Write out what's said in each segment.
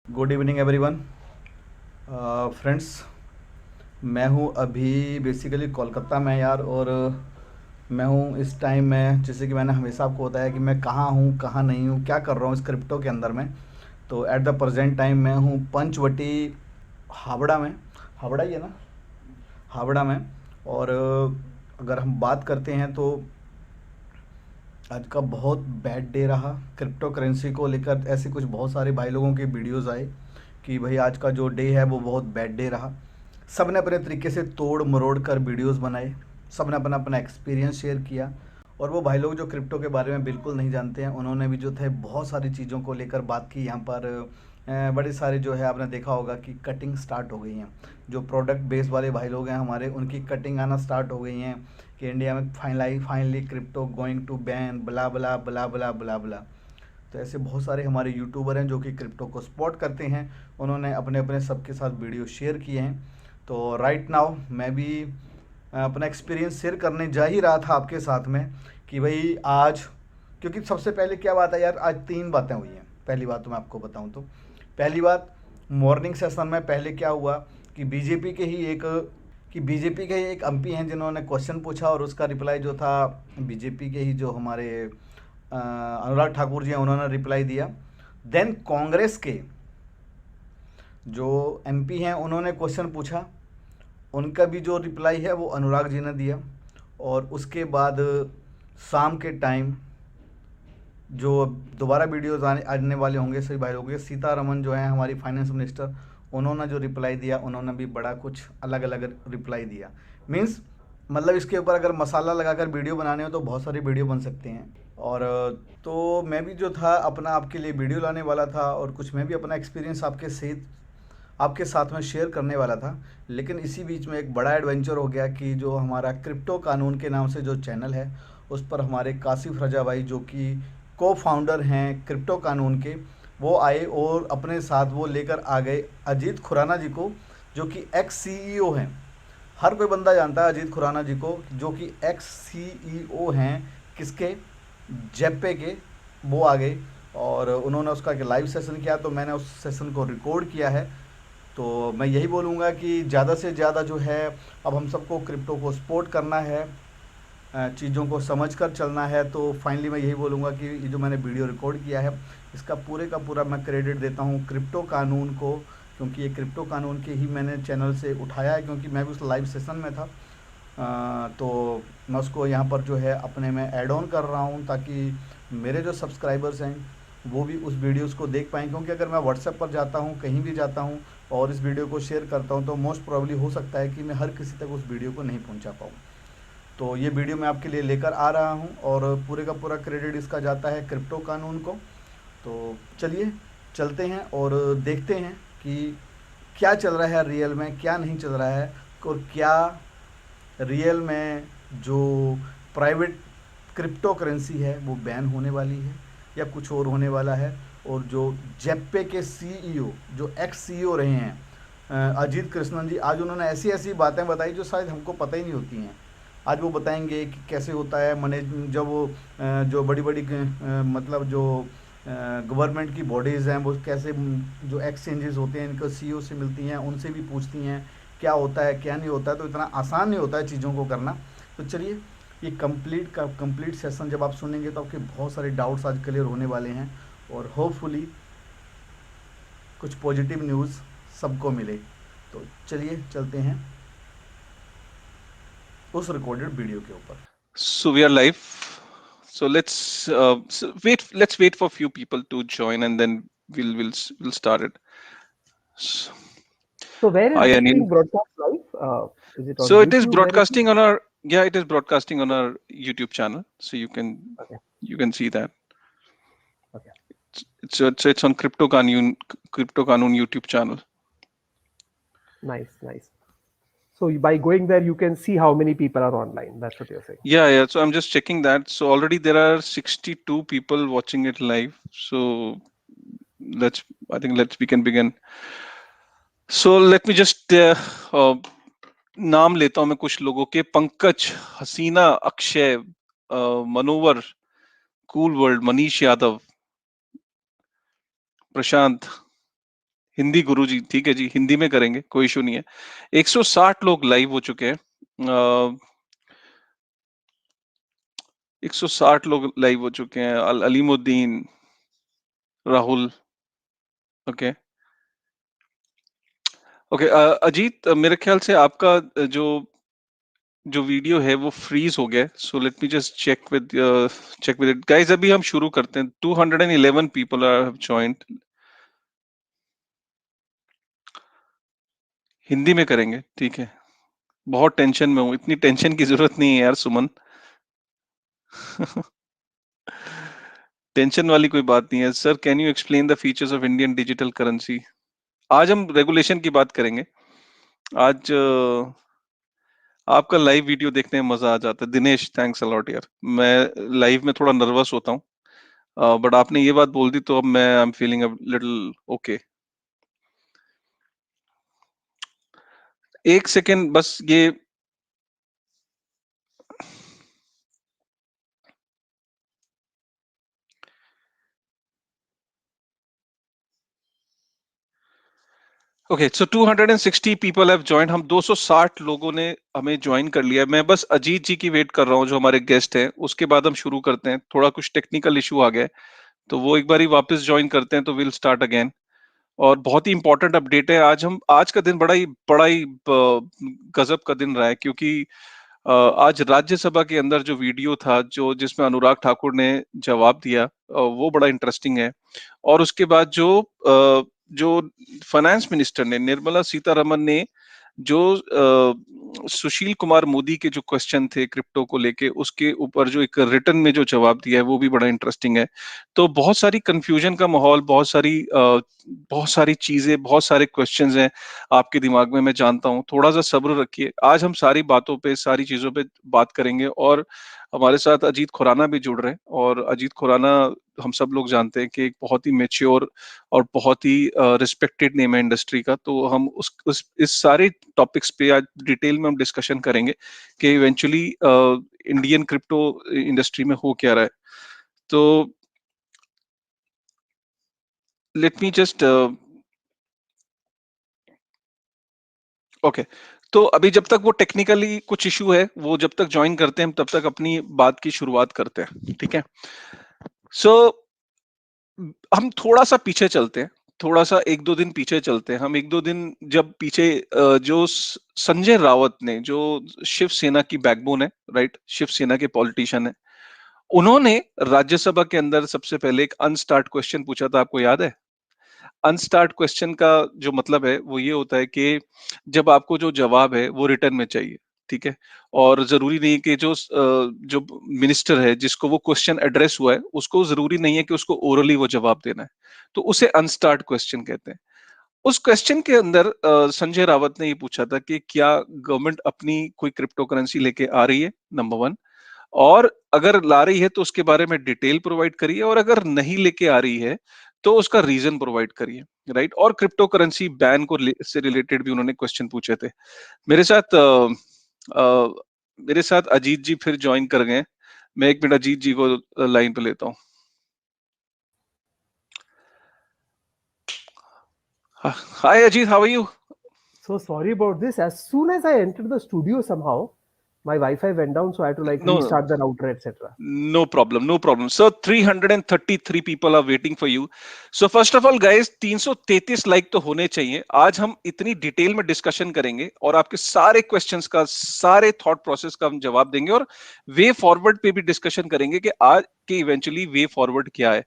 Good evening everyone. Friends, मैं हूँ अभी बेसिकली कोलकाता में यार। और मैं हूँ इस टाइम में, जैसे कि मैंने हमेशा आपको बताया कि मैं कहाँ हूँ कहाँ नहीं हूँ, क्या कर रहा हूँ इस क्रिप्टो के अंदर में। तो एट द प्रेजेंट टाइम मैं हूँ पंचवटी, हावड़ा में। हावड़ा ही है ना? हावड़ा में। और अगर हम बात करते हैं तो आज का बहुत बैड डे रहा क्रिप्टो करेंसी को लेकर। ऐसे कुछ बहुत सारे भाई लोगों के वीडियोस आए कि भाई आज का जो डे है वो बहुत बैड डे रहा। सब ने अपने तरीके से तोड़ मरोड़ कर वीडियोस बनाए, सब ने अपना अपना एक्सपीरियंस शेयर किया। और वो भाई लोग जो क्रिप्टो के बारे में बिल्कुल नहीं जानते हैं, उन्होंने भी जो थे बहुत सारी चीज़ों को लेकर बात की यहाँ पर। बड़े सारे जो है आपने देखा होगा कि कटिंग स्टार्ट हो गई हैं। जो प्रोडक्ट बेस वाले भाई लोग हैं हमारे, उनकी कटिंग आना स्टार्ट हो गई हैं कि इंडिया में finally crypto going to ban, blah blah blah blah blah बला। तो ऐसे बहुत सारे हमारे यूट्यूबर हैं जो कि क्रिप्टो को सपोर्ट करते हैं, उन्होंने अपने अपने सबके साथ वीडियो शेयर किए हैं। तो राइट नाउ मैं भी अपना एक्सपीरियंस शेयर करने जा ही रहा था आपके साथ में कि भाई आज, क्योंकि सबसे पहले क्या बात है यार, आज तीन बातें हुई हैं। पहली बात तो मैं आपको बताऊं तो, पहली बात, मॉर्निंग सेशन में पहले क्या हुआ कि बीजेपी के ही एक एमपी हैं जिन्होंने क्वेश्चन पूछा, और उसका रिप्लाई जो था बीजेपी के ही जो हमारे अनुराग ठाकुर जी हैं उन्होंने रिप्लाई दिया। देन कांग्रेस के जो एमपी हैं उन्होंने क्वेश्चन पूछा, उनका भी जो रिप्लाई है वो अनुराग जी ने दिया। और उसके बाद शाम के टाइम जो दोबारा वीडियोस आने वाले होंगे सभी भाई लोगों के, सीतारमन जो है हमारी फाइनेंस मिनिस्टर, उन्होंने जो रिप्लाई दिया उन्होंने भी बड़ा कुछ अलग अलग रिप्लाई दिया। मीन्स मतलब इसके ऊपर अगर मसाला लगाकर वीडियो बनाने हो तो बहुत सारी वीडियो बन सकते हैं। और तो मैं भी जो था अपना आपके लिए वीडियो लाने वाला था, और कुछ मैं भी अपना एक्सपीरियंस आपके साथ में शेयर करने वाला था। लेकिन इसी बीच में एक बड़ा एडवेंचर हो गया कि जो हमारा क्रिप्टो कानून के नाम से जो चैनल है, उस पर हमारे कासिफ रजा भाई जो कि को फाउंडर हैं क्रिप्टो कानून के, वो आए और अपने साथ वो लेकर आ गए अजीत खुराना जी को, जो कि एक्स सीईओ हैं। हर कोई बंदा जानता है अजीत खुराना जी को, जो कि एक्स सीईओ हैं किसके, जेपे के। वो आ गए और उन्होंने उसका एक लाइव सेशन किया, तो मैंने उस सेशन को रिकॉर्ड किया है। तो मैं यही बोलूँगा कि ज़्यादा से ज़्यादा जो है, अब हम सबको क्रिप्टो को सपोर्ट करना है, चीज़ों को समझ कर चलना है। तो फाइनली मैं यही बोलूँगा कि ये जो मैंने वीडियो रिकॉर्ड किया है, इसका पूरे का पूरा मैं क्रेडिट देता हूँ क्रिप्टो कानून को, क्योंकि ये क्रिप्टो कानून के ही मैंने चैनल से उठाया है, क्योंकि मैं भी उस लाइव सेशन में था। तो मैं उसको यहाँ पर जो है अपने में ऐड ऑन कर रहा हूँ, ताकि मेरे जो सब्सक्राइबर्स हैं वो भी उस वीडियोस को देख पाएँ। क्योंकि अगर मैं व्हाट्सएप पर जाता हूँ, कहीं भी जाता हूँ और इस वीडियो को शेयर करता हूँ, तो मोस्ट प्रॉब्ली हो सकता है कि मैं हर किसी तक उस वीडियो को नहीं पहुँचा पाऊँ। तो ये वीडियो मैं आपके लिए लेकर आ रहा हूँ, और पूरे का पूरा क्रेडिट इसका जाता है क्रिप्टो कानून को। तो चलिए चलते हैं और देखते हैं कि क्या चल रहा है रियल में, क्या नहीं चल रहा है, और क्या रियल में जो प्राइवेट क्रिप्टो करेंसी है वो बैन होने वाली है या कुछ और होने वाला है। और जो जेप्पे के सीईओ, जो एक्स सीईओ रहे हैं अजीत कृष्णन जी, आज उन्होंने ऐसी ऐसी बातें बताई जो शायद हमको पता ही नहीं होती हैं। आज वो बताएंगे कि कैसे होता है मैनेज, जब वो जो बड़ी बड़ी मतलब जो गवर्नमेंट की बॉडीज़ हैं वो कैसे जो एक्सचेंजेस होते हैं इनको सीईओ से मिलती हैं, उनसे भी पूछती हैं क्या होता है क्या नहीं होता है। तो इतना आसान नहीं होता है चीज़ों को करना। तो चलिए, ये कंप्लीट सेशन जब आप सुनेंगे तो आपके बहुत सारे डाउट्स आज क्लियर होने वाले हैं, और होपफुली कुछ पॉजिटिव न्यूज़ सबको मिले। तो चलिए चलते हैं उस रिकॉर्डेड वीडियो के ऊपर। So we are live. So wait. Let's wait for a few people to join, and then we'll start it. So, So where is hi this Anil. being broadcast live? Is it on So it is YouTube? Where is it? broadcasting on our it is broadcasting on our YouTube channel. So Okay, you can see that. okay. It's on Crypto Kanun YouTube channel. Nice, nice. So by going there, you can see how many people are online. That's what you're saying. Yeah. So I'm just checking that. So already there are 62 people watching it live. So we can begin. So let me just नाम लेता हूं मैं कुछ लोगों के: Pankaj, Hasina, Akshay, Manowar, cool world, Manish Yadav, Prashant, Hindi Guru ji, ठीक है जी, हिंदी में करेंगे, कोई इशू नहीं है। 160 लोग लाइव हो चुके हैं। 160 लोग लाइव हो चुके हैं। Alimuddin, Rahul, okay okay. अजीत, मेरे ख्याल से आपका जो जो वीडियो है वो फ्रीज हो गया, so let me just check with it guys. अभी हम शुरू करते हैं। 211 पीपल आर जॉइंड। हिंदी में करेंगे, ठीक है। बहुत टेंशन में हूँ, इतनी टेंशन की जरूरत नहीं है यार सुमन। टेंशन वाली कोई बात नहीं है। Sir, can you explain the features of Indian digital currency? आज हम रेगुलेशन की बात करेंगे। आज आपका लाइव वीडियो देखने में मजा आ जाता है। दिनेश, थैंक्स अलॉट यार। मैं लाइव में थोड़ा नर्वस होता हूँ, बट आपने ये बात बोल दी तो अब मैं I am feeling a little okay. एक सेकेंड बस, ये okay. So 260 people have joined. हम 260 लोगों ने हमें ज्वाइन कर लिया। मैं बस अजीत जी की वेट कर रहा हूँ, जो हमारे गेस्ट हैं। उसके बाद हम शुरू करते हैं। थोड़ा कुछ टेक्निकल इशू आ गया है, तो वो एक बार ही वापस ज्वाइन करते हैं, तो विल स्टार्ट अगेन। और बहुत ही इंपॉर्टेंट अपडेट है। आज का दिन बड़ा ही गजब का दिन रहा है, क्योंकि आज राज्यसभा के अंदर जो वीडियो था, जो जिसमें अनुराग ठाकुर ने जवाब दिया, वो बड़ा इंटरेस्टिंग है। और उसके बाद जो फाइनेंस मिनिस्टर ने, निर्मला सीतारमन ने, जो सुशील कुमार मोदी के जो क्वेश्चन थे क्रिप्टो को लेके, उसके ऊपर जो एक रिटर्न में जो जवाब दिया है, वो भी बड़ा इंटरेस्टिंग है। तो बहुत सारी कंफ्यूजन का माहौल, बहुत सारी चीजें, बहुत सारे क्वेश्चंस हैं आपके दिमाग में, मैं जानता हूँ। थोड़ा सा सब्र रखिए। आज हम सारी बातों पे, सारी चीजों पे बात करेंगे। और हमारे साथ अजीत खुराना भी जुड़ रहे हैं। और अजीत खुराना, हम सब लोग जानते हैं कि एक बहुत ही मेच्योर और बहुत ही रिस्पेक्टेड नेम है इंडस्ट्री का। तो हम उस इस सारे टॉपिक्स पे आज डिटेल में हम डिस्कशन करेंगे कि इवेंचुअली इंडियन क्रिप्टो इंडस्ट्री में हो क्या रहा है। तो लेट मी जस्ट ओके। तो अभी जब तक वो टेक्निकली कुछ इशू है, वो जब तक ज्वाइन करते हैं, हम तब तक अपनी बात की शुरुआत करते हैं, ठीक है। सो हम थोड़ा सा पीछे चलते हैं। थोड़ा सा 1-2 दिन पीछे चलते हैं। हम 1-2 दिन जब पीछे, जो संजय रावत ने, जो शिवसेना की बैकबोन है, राइट, शिवसेना के पॉलिटिशियन है, उन्होंने राज्यसभा के अंदर सबसे पहले एक अनस्टार्ट क्वेश्चन पूछा था। आपको याद है? अनस्टार्ट क्वेश्चन का जो मतलब है वो ये होता है कि जब आपको जो जवाब है वो रिटर्न में चाहिए, ठीक है। और जरूरी नहीं कि जो मिनिस्टर है, जिसको वो क्वेश्चन एड्रेस हुआ है, उसको जरूरी नहीं है कि उसको ओरली वो जवाब देना है। तो उसे अनस्टार्ट क्वेश्चन कहते हैं। उस क्वेश्चन के अंदर संजय रावत ने ये पूछा था कि क्या गवर्नमेंट अपनी कोई क्रिप्टो करेंसी लेके आ रही है, नंबर वन। और अगर ला रही है तो उसके बारे में डिटेल प्रोवाइड करिए, और अगर नहीं लेके आ रही है तो उसका रीजन प्रोवाइड करिए, राइट। और क्रिप्टो करेंसी बैन से रिलेटेड भी उन्होंने क्वेश्चन पूछे थे। मेरे साथ मेरे साथ अजीत जी फिर ज्वाइन कर गए। मैं एक मिनट अजीत जी को लाइन पे लेता हूँ। Hi Ajit, how are you? So sorry about this. As soon as I entered the studio, somehow my Wi-Fi went down, so I had to like no, restart the router, etc. no problem, no problem. So 333 people are waiting for you. So first of all guys, 333 like तो होने चाहिए। आज हम इतनी detail में discussion करेंगे और आपके सारे क्वेश्चंस का, सारे थॉट प्रोसेस का हम जवाब देंगे, और वे फॉरवर्ड पे भी डिस्कशन करेंगे कि आज के इवेंचुअली वे फॉरवर्ड क्या है।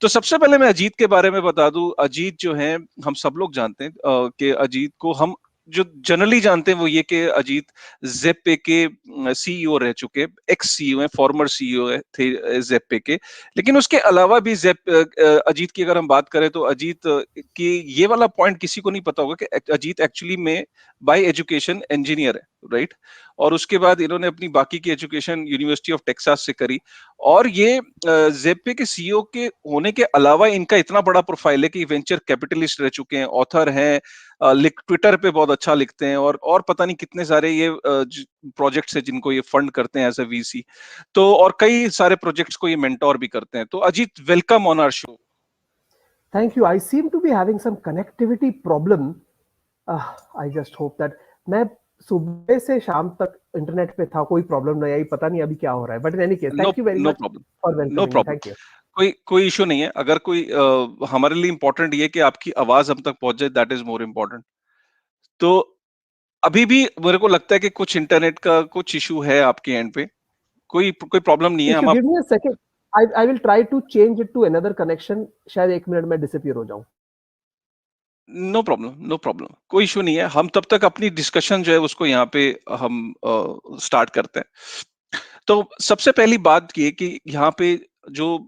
तो सबसे पहले मैं अजीत के बारे में बता दूं। अजीत जो है, हम सब लोग जानते हैं कि अजीत को हम जो जनरली जानते हैं वो ये कि अजीत जेपे के सीईओ रह चुके, एक्स सीईओ है, फॉर्मर सीईओ है थे जेपे के। लेकिन उसके अलावा भी अजीत की अगर हम बात करें तो अजीत की ये वाला पॉइंट किसी को नहीं पता होगा कि अजीत एक्चुअली में बाय एजुकेशन इंजीनियर है, राइट। और उसके बाद इन्होंने अपनी बाकी की एजुकेशन यूनिवर्सिटी ऑफ टेक्सास से करी। और ये जेपे के सीईओ के होने के अलावा इनका इतना बड़ा प्रोफाइल है कि वेंचर कैपिटलिस्ट रह चुके हैं, ऑथर हैं, ट्विटर पे बहुत अच्छा लिखते हैं, और पता नहीं कितने सारे ये प्रोजेक्ट्स है जिनको ये फंड करते हैं एज अ वीसी। तो और कई सारे प्रोजेक्ट्स को ये मेंटोर भी करते हैं। तो Ajit, welcome on our show. Thank you. I seem to be having some connectivity problem. I just hope that मैं सुबह से शाम तक इंटरनेट पे था, कोई प्रॉब्लम नहीं आई, पता नहीं अभी क्या हो रहा है. But in any case, no thank you very no much problem, for no welcoming me. Problem, Thank you. कोई कोई इशू नहीं है। अगर कोई हमारे लिए इंपॉर्टेंट ये कि आपकी आवाज हम तक पहुंच जाए, दैट इज मोर इम्पोर्टेंट। तो अभी भी मेरे को लगता है कि कुछ इंटरनेट का कुछ इशू है आपके एंड पे, कोई कोई प्रॉब्लम नहीं है। If you हम give me a second, I will try to change it to another connection. शायद 1 मिनट में डिसअपियर हो जाऊं. नो प्रॉब्लम, नो प्रॉब्लम, कोई इशू नहीं है। हम तब तक अपनी डिस्कशन जो है उसको यहाँ पे हम स्टार्ट करते हैं। तो सबसे पहली बात ये कि यहाँ पे जो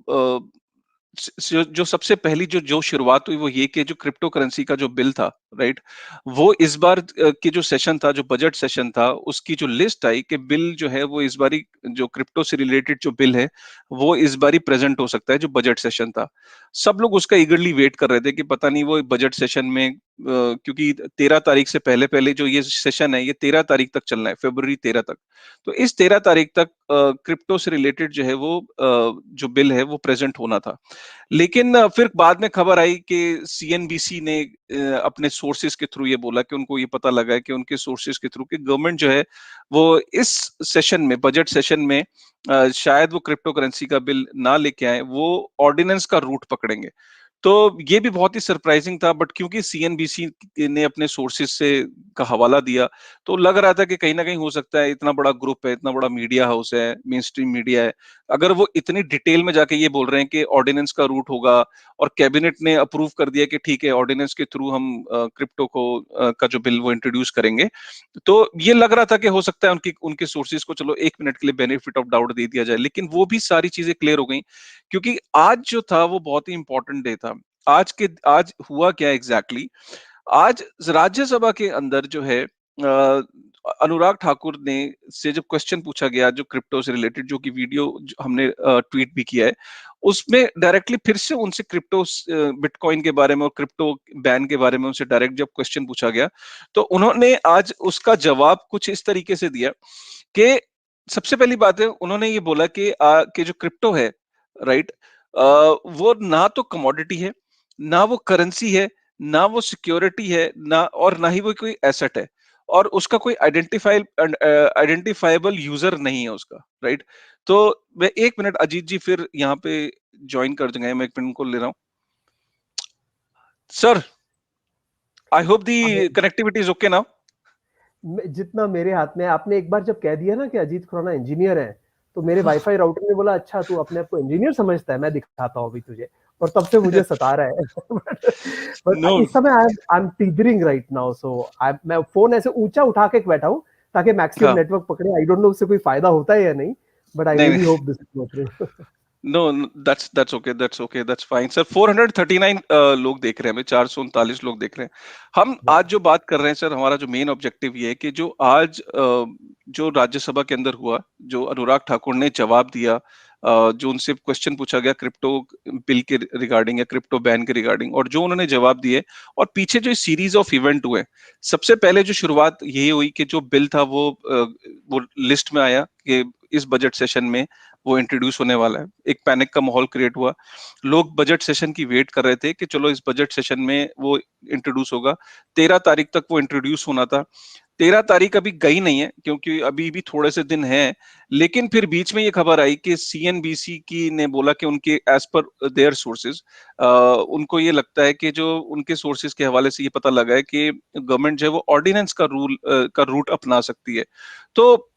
जो सबसे पहली जो जो शुरुआत हुई वो ये कि जो क्रिप्टो करेंसी का जो बिल था, राइट, वो इस बार के जो सेशन था, जो बजट सेशन था, उसकी जो लिस्ट आई कि बिल जो है वो इस बारी जो क्रिप्टो से रिलेटेड जो बिल है वो इस बारी प्रेजेंट हो सकता है, जो बजट सेशन था। सब लोग उसका ईगरली वेट कर रहे थे कि पता नहीं वो बजट सेशन में क्योंकि 13 तारीख से पहले पहले जो ये सेशन है ये 13 तारीख तक चलना है, फरवरी 13 तक। तो इस 13 तारीख तक क्रिप्टो से रिलेटेड जो है वो जो बिल है वो प्रेजेंट होना था। लेकिन फिर बाद में खबर आई कि सीएनबीसी ने अपने सोर्सेज के थ्रू ये बोला कि उनको ये पता लगा है कि उनके सोर्सेज के थ्रू कि गवर्नमेंट जो है वो इस सेशन में, बजट सेशन में शायद वो क्रिप्टो करेंसी का बिल ना लेके आए, वो ऑर्डिनेंस का रूट पकड़ेंगे। तो ये भी बहुत ही सरप्राइजिंग था, बट क्योंकि सीएनबीसी ने अपने सोर्सेज से का हवाला दिया, तो लग रहा था कि कहीं ना कहीं हो सकता है, इतना बड़ा ग्रुप है, इतना बड़ा मीडिया हाउस है, मेन स्ट्रीम मीडिया है, अगर वो इतनी डिटेल में जाके ये बोल रहे हैं कि ऑर्डिनेंस का रूट होगा और कैबिनेट ने अप्रूव कर दिया कि ठीक है ऑर्डिनेंस के थ्रू हम क्रिप्टो को का जो बिल वो इंट्रोड्यूस करेंगे, तो ये लग रहा था कि हो सकता है उनकी उनके सोर्सेज को चलो 1 मिनट के लिए बेनिफिट ऑफ डाउट दे दिया जाए। लेकिन वो भी सारी चीजें क्लियर हो गई, क्योंकि आज जो था वो बहुत ही इंपॉर्टेंट डे था। आज हुआ क्या एग्जैक्टली आज राज्यसभा के अंदर जो है अनुराग ठाकुर ने से जब क्वेश्चन पूछा गया जो क्रिप्टो से रिलेटेड, जो कि वीडियो हमने ट्वीट भी किया है, उसमें डायरेक्टली फिर से उनसे क्रिप्टो बिटकॉइन के बारे में और क्रिप्टो बैन के बारे में उनसे डायरेक्ट जब क्वेश्चन पूछा गया, तो उन्होंने आज उसका जवाब कुछ इस तरीके से दिया कि सबसे पहली बात है, उन्होंने ये बोला कि जो क्रिप्टो है, राइट, वो ना तो कमोडिटी है, ना वो करेंसी है, ना वो सिक्योरिटी है, ना और ना ही वो कोई एसेट है, और उसका कोई आइडेंटिफाइबल यूजर नहीं है उसका, राइट। तो मैं 1 मिनट, अजीत जी फिर यहाँ पे ज्वाइन कर देंगे, मैं 1 मिनट को ले रहा हूँ। Sir, I hope the connectivity is okay now. जितना मेरे हाथ में है, आपने एक बार जब कह दिया ना कि अजीत खुराना इंजीनियर है, तो मेरे वाईफाई राउटर ने बोला अच्छा तू अपने आप को इंजीनियर समझता है, मैं दिखाता हूँ अभी तुझे, और तब से मुझे सता रहा है. बट नो, इस समय आई एम टीजरिंग राइट नाउ, सो मैं फोन ऐसे ऊंचा उठा के बैठा हूँ ताकि मैक्सिमम हाँ, नेटवर्क पकड़े. आई डोंट नो उससे कोई फायदा होता है या नहीं, बट आई नहीं रियली नहीं, hope this go through. No, that's okay, that's okay, that's fine sir. 439 लोग देख रहे हैं, हमें 439 लोग देख रहे हैं। हम आज जो बात कर रहे हैं सर, हमारा जो मेन ऑब्जेक्टिव ये है कि जो आज जो राज्यसभा के अंदर हुआ, जो अनुराग ठाकुर ने जवाब दिया, जो उनसे क्वेश्चन पूछा गया क्रिप्टो बिल के रिगार्डिंग या क्रिप्टो बैन के रिगार्डिंग, और जो उन्होंने जवाब दिए, और पीछे जो सीरीज ऑफ इवेंट हुए, सबसे पहले जो शुरुआत यही हुई कि जो बिल था वो लिस्ट में आया कि इस बजट सेशन में वो इंट्रोड्यूस होने वाला है। एक पैनिक का माहौल क्रिएट हुआ, लोग बजट सेशन की वेट कर रहे थे कि चलो इस बजट सेशन में वो इंट्रोड्यूस होगा। 13 तारीख तक वो इंट्रोड्यूस होना था। 13 तारीख अभी गई नहीं है क्योंकि अभी भी थोड़े से दिन हैं, लेकिन फिर बीच में ये खबर आई कि सीएनबीसी की ने बोला कि उनके एज पर देयर सोर्सेज, उनको ये लगता है कि जो उनके सोर्सेज के हवाले से ये पता लगा है कि गवर्नमेंट जो है वो ऑर्डिनेंस का रूट अपना सकती है। तो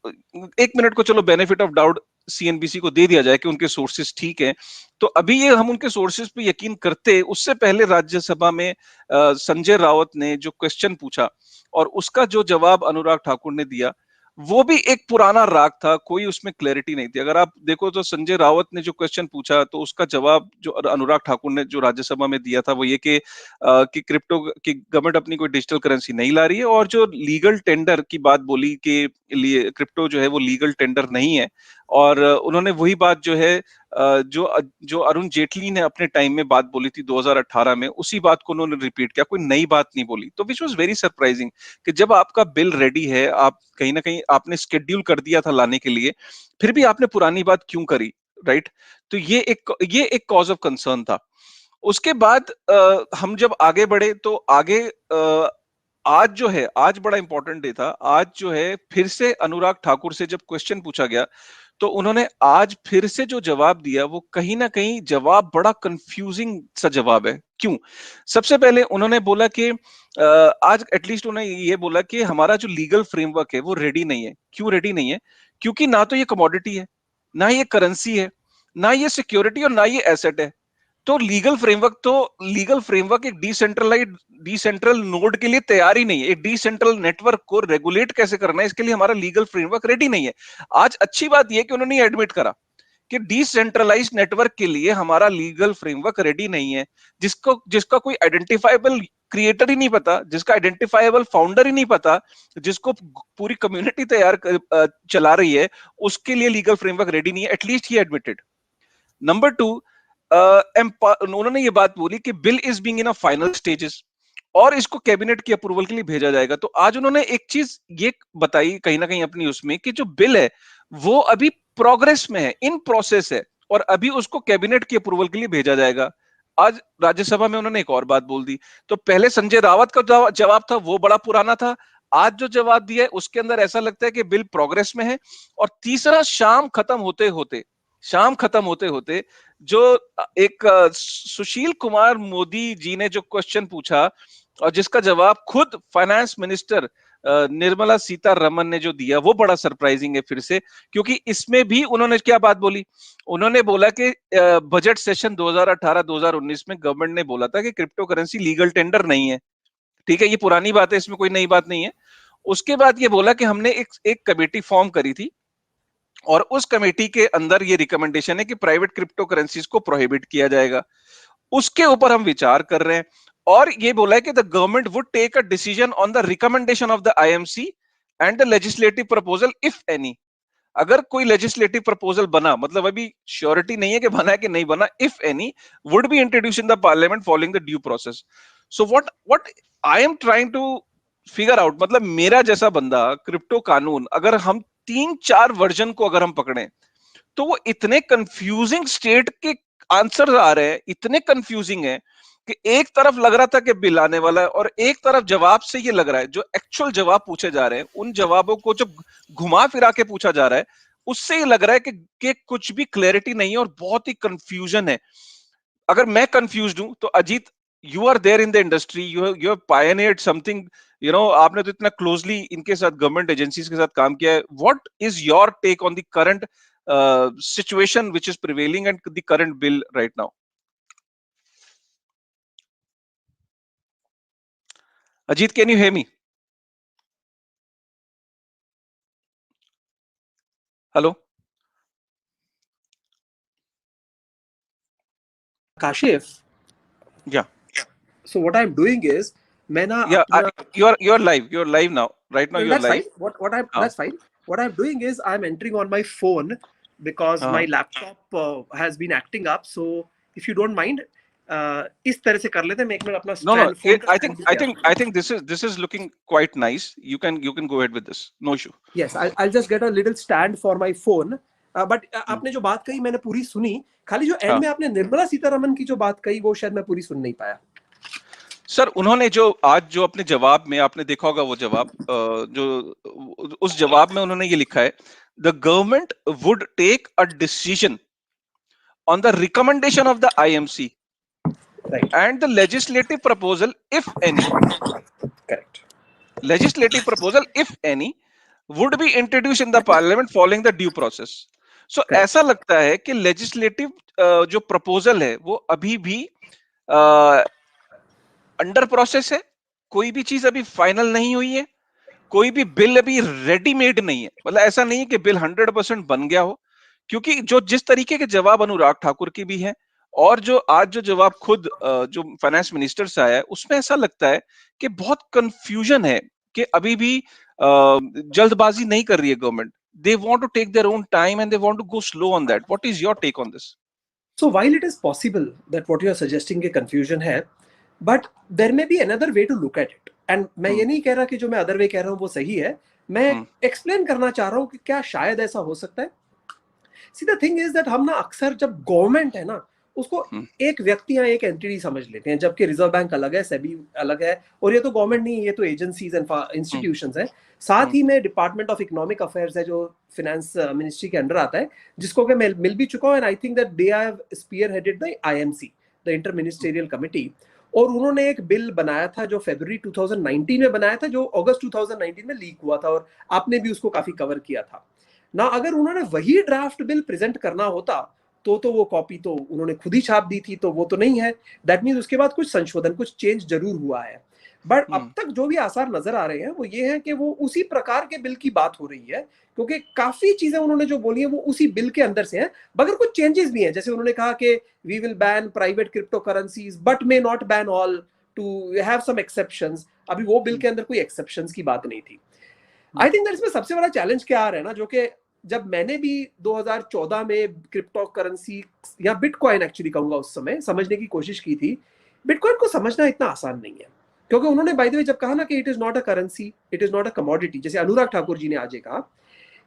1 मिनट को चलो बेनिफिट ऑफ डाउट सीएनबीसी को दे दिया जाए कि उनके सोर्सेज ठीक है, तो अभी ये हम उनके सोर्सेज पे यकीन करते, उससे पहले राज्यसभा में संजय राउत ने जो क्वेश्चन पूछा और उसका जो जवाब अनुराग ठाकुर ने दिया, वो भी एक पुराना राग था, कोई उसमें क्लैरिटी नहीं थी। अगर आप देखो तो संजय राउत ने जो क्वेश्चन पूछा, तो उसका जवाब जो अनुराग ठाकुर ने जो राज्यसभा में दिया था वो ये कि क्रिप्टो की गवर्नमेंट अपनी कोई डिजिटल करेंसी नहीं ला रही है, और जो लीगल टेंडर की बात बोली कि लिए क्रिप्टो जो है वो लीगल टेंडर नहीं है, और उन्होंने वही बात जो है जो अरुण जेटली ने अपने टाइम में बात बोली थी 2018 में, उसी बात को उन्होंने रिपीट किया, कोई नई बात नहीं बोली। तो विच वाज वेरी सरप्राइजिंग कि जब आपका बिल रेडी है, आप कहीं ना कहीं आपने स्केड्यूल कर दिया था लाने के लिए, फिर भी आपने पुरानी बात क्यों करी, राइट। तो ये एक कॉज ऑफ कंसर्न था। उसके बाद हम जब आगे बढ़े तो आगे आज जो है, आज बड़ा इंपॉर्टेंट डे था। आज जो है फिर से अनुराग ठाकुर से जब क्वेश्चन पूछा गया तो उन्होंने आज फिर से जो जवाब दिया वो कहीं ना कहीं जवाब बड़ा कंफ्यूजिंग सा जवाब है। क्यों? सबसे पहले उन्होंने बोला कि आज एटलीस्ट उन्होंने ये बोला कि हमारा जो लीगल फ्रेमवर्क है वो रेडी नहीं है। क्यों रेडी नहीं है? क्योंकि ना तो ये कमोडिटी है, ना ये करेंसी है, ना ये सिक्योरिटी और ना ये एसेट है। तो लीगल फ्रेमवर्क एक डिसेंट्रल नोड के लिए तैयार ही नहीं है। एक डिसेंट्रल नेटवर्क को रेगुलेट कैसे करना है, इसके लिए हमारा लीगल फ्रेमवर्क रेडी नहीं है। आज अच्छी बात यह कि उन्होंने एडमिट करा कि डिसेंट्रलाइज्ड नेटवर्क के लिए हमारा लीगल फ्रेमवर्क रेडी नहीं है, जिसका कोई आइडेंटिफाइबल क्रिएटर ही नहीं पता, जिसका आइडेंटिफाइबल फाउंडर ही नहीं पता, जिसको पूरी कम्युनिटी चला रही है, उसके लिए लीगल फ्रेमवर्क रेडी नहीं है। At least he admitted. नंबर 2, उन्होंने ये बात बोली कि bill is being in a final stages और इसको कैबिनेट की अप्रूवल के लिए भेजा जाएगा। तो आज उन्होंने एक चीज ये बताई कहीं ना कहीं अपनी उसमें कि जो बिल है वो अभी प्रोग्रेस में है, इन प्रोसेस है और अभी उसको कैबिनेट की अप्रूवल के लिए भेजा जाएगा। आज राज्यसभा में उन्होंने एक और बात बोल दी। तो पहले संजय रावत का जवाब था वो बड़ा पुराना था। आज जो जवाब दिया है उसके अंदर ऐसा लगता है कि बिल प्रोग्रेस में है। और तीसरा, शाम खत्म होते होते जो एक सुशील कुमार मोदी जी ने जो क्वेश्चन पूछा और जिसका जवाब खुद फाइनेंस मिनिस्टर निर्मला सीतारमन ने जो दिया वो बड़ा सरप्राइजिंग है फिर से। क्योंकि इसमें भी उन्होंने क्या बात बोली? उन्होंने बोला कि बजट सेशन 2018-2019 में गवर्नमेंट ने बोला था कि क्रिप्टो करेंसी लीगल टेंडर नहीं है। ठीक है, ये पुरानी बात है, इसमें कोई नई बात नहीं है। उसके बाद ये बोला कि हमने एक कमेटी फॉर्म करी थी और उस कमेटी के अंदर ये रिकमेंडेशन है कि प्राइवेट क्रिप्टो करेंसीज को प्रोहिबिट किया जाएगा। उसके ऊपर हम विचार कर रहे हैं। और ये बोला है कि the government would take a decision on the recommendation of the IMC and the legislative proposal if any. अगर कोई लेजिस्लेटिव प्रपोजल बना, मतलब अभी श्योरिटी नहीं है कि बना है कि नहीं बना, if any would be introduced in the parliament following the due process. So what I am trying to figure out, मतलब मेरा जैसा बंदा क्रिप्टो कानून अगर हम 3-4 वर्जन को अगर हम पकड़े तो वो इतने कंफ्यूजिंग स्टेट के आंसर आ रहे हैं, इतने कंफ्यूजिंग है कि एक तरफ लग रहा था कि बिल आने वाला है और एक तरफ जवाब से ये लग रहा है जो एक्चुअल जवाब पूछे जा रहे हैं उन जवाबों को जो घुमा फिरा के पूछा जा रहा है उससे ये लग रहा है कि कुछ भी क्लैरिटी नहीं है और बहुत ही कंफ्यूजन है। अगर मैं कंफ्यूज्ड हूं तो Ajit, you are there in the industry, you have pioneered something, आपने तो इतना क्लोजली इनके साथ गवर्नमेंट एजेंसीज के साथ काम किया है। What is your take on the current situation which is prevailing and the current bill right now? Ajit, can you hear me? Hello? Kashif. Yeah. So what I'm doing is, you're live now. Right now, you're that's live. fine. That's fine. What I'm doing is I'm entering on my phone because my laptop has been acting up. So if you don't mind, इस तरह से कर लेते हैं। मैं एक minute अपना No. phone I think this is looking quite nice. You can go ahead with this. No issue. Yes, I'll just get a little stand for my phone. But आपने जो बात कही मैंने पूरी सुनी। खाली जो एंड में आपने निर्मला सीतारमन की जो बात कही वो शायद मैं पूरी सुन नहीं पाया। सर, उन्होंने जो अपने जवाब में आपने देखा होगा वो जवाब, जो उस जवाब में उन्होंने ये लिखा है, the government would take a decision on the recommendation of the IMC and the legislative proposal if any. Correct. Legislative proposal if any would be introduced in the parliament following the due process. So ऐसा लगता है कि legislative जो proposal है वो अभी भी under process है। कोई भी चीज अभी फाइनल नहीं हुई है, कोई भी बिल अभी रेडीमेड नहीं है। मतलब ऐसा नहीं है कि बिल 100% बन गया हो, क्योंकि जो जिस तरीके के जवाब अनुराग ठाकुर की भी है और जो आज जो जवाब खुद जो फाइनेंस मिनिस्टर से आया है उसमें ऐसा लगता है कि बहुत कंफ्यूजन है कि अभी भी जल्दबाजी नहीं कर रही है government. They want to take their own time and they want to go slow on that. What is your take on this? So while it is possible that what you are suggesting के confusion है, but there may be another way to look at it. And मैं ये नहीं कह रहा कि जो मैं other way कह रहा हूँ वो सही है, मैं explain करना चाह रहा हूँ कि क्या शायद ऐसा हो सकता है। See the thing is that हम ना अक्सर जब गवर्नमेंट है ना उसको एक व्यक्ति या एक एंटिटी समझ लेते हैं, जबकि रिजर्व बैंक अलग है, सेबी अलग है, और ये तो गवर्नमेंट नहीं, ये तो एजेंसीज एंड इंस्टीट्यूशंस है। साथ ही में डिपार्टमेंट ऑफ इकोनॉमिक अफेयर्स है जो फाइनेंस मिनिस्ट्री के अंडर आता है, जिसको कि मैं मिल भी चुका हूं, and I think that they have spearheaded the IMC, the inter ministerial committee. और उन्होंने एक बिल बनाया था जो फरवरी 2019 में बनाया था, जो अगस्त 2019 में लीक हुआ था, और आपने भी उसको काफी कवर किया था ना। अगर उन्होंने वही ड्राफ्ट बिल प्रेजेंट करना होता तो वो कॉपी तो उन्होंने खुद ही छाप दी थी, तो वो तो नहीं है। दैट मीन्स उसके बाद कुछ संशोधन, कुछ चेंज जरूर हुआ है, बट अब तक जो भी आसार नजर आ रहे हैं वो ये है कि वो उसी प्रकार के बिल की बात हो रही है, क्योंकि काफी चीजें उन्होंने जो बोली है वो उसी बिल के अंदर से हैं, मगर कुछ चेंजेस भी हैं। जैसे उन्होंने कहा कि we will ban private crypto currencies but may not ban all, to have some exceptions. अभी वो बिल के अंदर कोई एक्सेप्शंस की बात नहीं थी। आई थिंक दैट इसमें सबसे बड़ा चैलेंज क्या आ रहा है ना, जो कि जब मैंने भी 2014 में क्रिप्टो करेंसी या बिटकॉइन एक्चुअली कहूंगा उस समय समझने की कोशिश की थी, बिटकॉइन को समझना इतना आसान नहीं है, क्योंकि उन्होंने बाय द वे जब कहा ना कि it is not a currency, it is not a commodity, जैसे अनुराग ठाकुर जी ने आज कहा,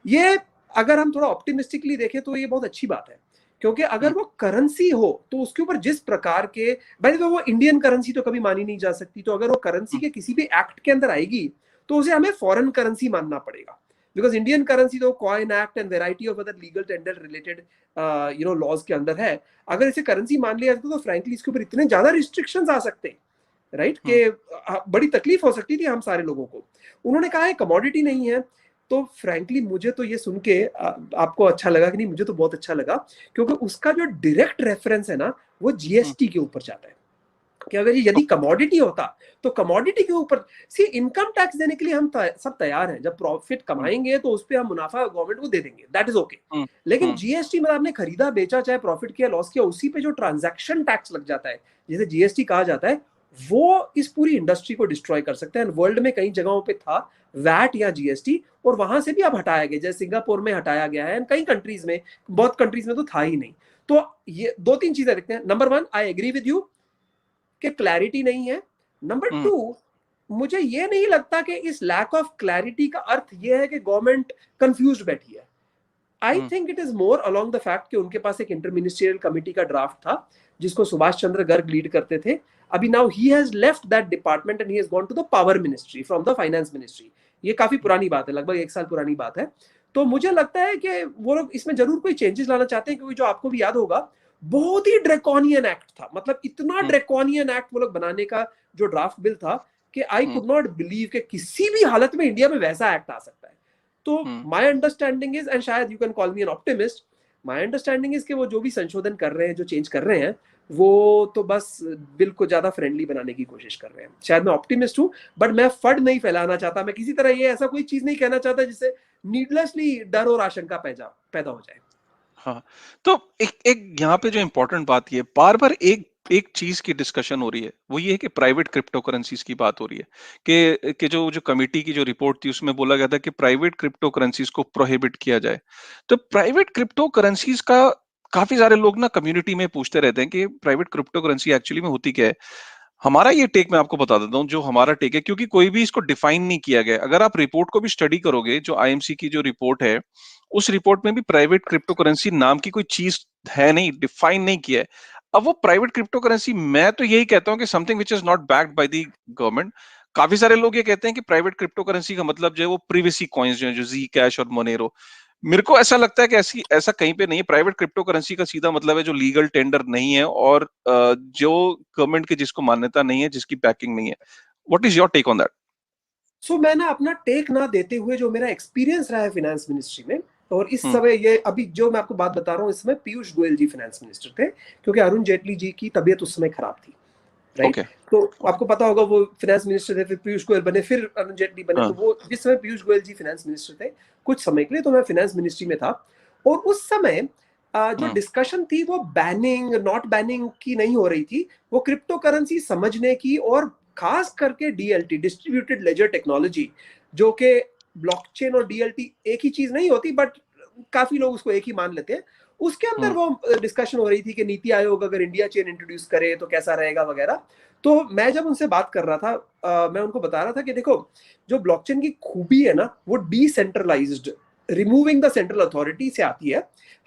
ये अगर हम थोड़ा ऑप्टिमिस्टिकली देखें तो ये बहुत अच्छी बात है, क्योंकि अगर वो करेंसी हो तो उसके ऊपर जिस प्रकार के, बाय द वे वो इंडियन करेंसी तो कभी मानी नहीं जा सकती, तो अगर वो करेंसी के किसी भी एक्ट के अंदर आएगी तो उसे हमें फॉरेन करेंसी मानना पड़ेगा, बिकॉज इंडियन करेंसी तो coin act and variety of other legal tender related laws के अंदर है। अगर इसे करेंसी मान लिया जाता तो फ्रैंकली इसके ऊपर इतने ज्यादा रिस्ट्रिक्शंस आ सकते हैं, राइट, कि बड़ी तकलीफ हो सकती थी हम सारे लोगों को। उन्होंने कहा है कमोडिटी नहीं है, तो फ्रैंकली मुझे तो ये सुन के आपको अच्छा लगा कि नहीं, मुझे तो बहुत अच्छा लगा, क्योंकि उसका जो डायरेक्ट रेफरेंस है ना वो जीएसटी के ऊपर जाता है, कि अगर ये यदि कमोडिटी होता तो कमोडिटी के ऊपर सी इनकम टैक्स देने के लिए हम सब तैयार हैं, जब प्रॉफिट कमाएंगे तो उस पर हम मुनाफा गवर्नमेंट को दे देंगे, दैट इज ओके। लेकिन जीएसटी मतलब आपने खरीदा बेचा चाहे प्रॉफिट किया लॉस किया, उसी पे जो ट्रांजैक्शन टैक्स लग जाता है जिसे जीएसटी कहा जाता है, वो इस पूरी इंडस्ट्री को डिस्ट्रॉय कर सकते हैं। वर्ल्ड में कई जगहों पे था वैट या जीएसटी, और वहां से भी अब हटाया गया, जैसे सिंगापुर में हटाया गया है, कई कंट्रीज में, बहुत कंट्रीज में तो था ही नहीं। तो ये दो तीन चीजें देखते हैं। Number 1, I agree with you कि क्लैरिटी नहीं है। नंबर 2, मुझे ये नहीं लगता कि इस लैक ऑफ क्लैरिटी का अर्थ ये है कि गवर्नमेंट कंफ्यूज्ड बैठी है। I think it is more along the fact कि उनके पास एक इंटर मिनिस्ट्रियल कमिटी का ड्राफ्ट था जिसको सुभाष चंद्र गर्ग लीड करते थे। अभी now he has left that department and he has gone to the power ministry from the finance ministry. ये काफी पुरानी बात है, लगभग 1 साल पुरानी बात है। तो मुझे लगता है कि वो लोग इसमें जरूर कोई चेंजेस लाना चाहते हैं, क्योंकि जो आपको भी याद होगा बहुत ही ड्रैकोनियन एक्ट था, मतलब इतना ड्रैकोनियन एक्ट वो लोग बनाने का जो ड्राफ्ट बिल था कि आई कुड नॉट बिलीव कि किसी भी हालत में इंडिया में वैसा एक्ट आ सकता है। तो माय अंडरस्टैंडिंग इज, एंड शायद you can call me an optimist, my understanding is कि वो जो भी संशोधन कर रहे हैं, जो चेंज कर रहे हैं, वो तो बस बिल को ज्यादा फ्रेंडली बनाने की कोशिश कर रहे हैं। शायद मैं ऑप्टिमिस्ट हूं, बट मैं फड नहीं फैलाना चाहता, मैं किसी तरह ये ऐसा कोई चीज नहीं कहना चाहता जिससे नीडलेसली डर और आशंका पैदा हो जाए। हाँ, तो एक यहाँ पे जो इम्पोर्टेंट बात ये बार बार एक चीज की डिस्कशन हो रही है, वो ये है कि प्राइवेट क्रिप्टो करेंसीज की बात हो रही है कि जो कमेटी की जो रिपोर्ट थी उसमें बोला गया था कि प्राइवेट क्रिप्टो करेंसीज को प्रोहिबिट किया जाए। तो प्राइवेट क्रिप्टो करेंसीज का काफी सारे लोग ना कम्युनिटी में पूछते रहते हैं कि प्राइवेट क्रिप्टो करेंसी एक्चुअली में होती क्या है। हमारा ये टेक मैं आपको बता देता हूँ, जो हमारा टेक है, क्योंकि कोई भी इसको डिफाइन नहीं किया गया। अगर आप रिपोर्ट को भी स्टडी करोगे, जो आईएमसी की जो रिपोर्ट है, उस रिपोर्ट में भी प्राइवेट क्रिप्टो करेंसी नाम की कोई चीज है नहीं, डिफाइन नहीं किया है। अब वो प्राइवेट क्रिप्टो करेंसी, मैं तो यही कहता हूँ कि something which is not backed by the government. काफी सारे लोग ये कहते हैं कि प्राइवेट क्रिप्टो करेंसी का मतलब जो है वो प्रिवेसी कॉइन्स जो है, जो जी कैश और मोनेरो। मेरे को ऐसा लगता है कि ऐसा कहीं पे नहीं है। प्राइवेट क्रिप्टो करेंसी का सीधा मतलब है जो लीगल टेंडर नहीं है और जो गवर्नमेंट की जिसको मान्यता नहीं है, जिसकी बैकिंग नहीं है। What is your take on that? So मैं ना अपना टेक ना देते हुए, जो मेरा एक्सपीरियंस रहा है फाइनेंस मिनिस्ट्री में, और इस समय ये अभी जो मैं आपको बात बता रहा हूँ, इस समय पीयूष गोयल जी फाइनेंस मिनिस्टर थे, क्योंकि अरुण जेटली जी की तबीयत उस समय खराब थी, राइट? तो आपको पता होगा वो फाइनेंस मिनिस्टर थे, फिर पीयूष गोयल बने, फिर अरुण जेटली बने। तो वो जिस समय पीयूष गोयल जी फाइनेंस मिनिस्टर थे कुछ समय के लिए, तो मैं फाइनेंस मिनिस्ट्री में था, और उस समय जो डिस्कशन थी वो बैनिंग नॉट बैनिंग की नहीं हो रही थी, वो क्रिप्टो करेंसी समझने की, और खास करके डीएलटी, डिस्ट्रीब्यूटेड लेजर टेक्नोलॉजी, जो कि ब्लॉकचेन और डीएलटी एक ही चीज नहीं होती, बट काफी लोग उसको एक ही मान लेते हैं। उसके अंदर वो डिस्कशन हो रही थी कि नीति आयोग अगर इंडिया चेन इंट्रोड्यूस करे तो कैसा रहेगा वगैरह। तो मैं जब उनसे बात कर रहा था, मैं उनको बता रहा था कि देखो, जो ब्लॉकचेन की खूबी है ना, वो decentralised, removing the central authority से आती है।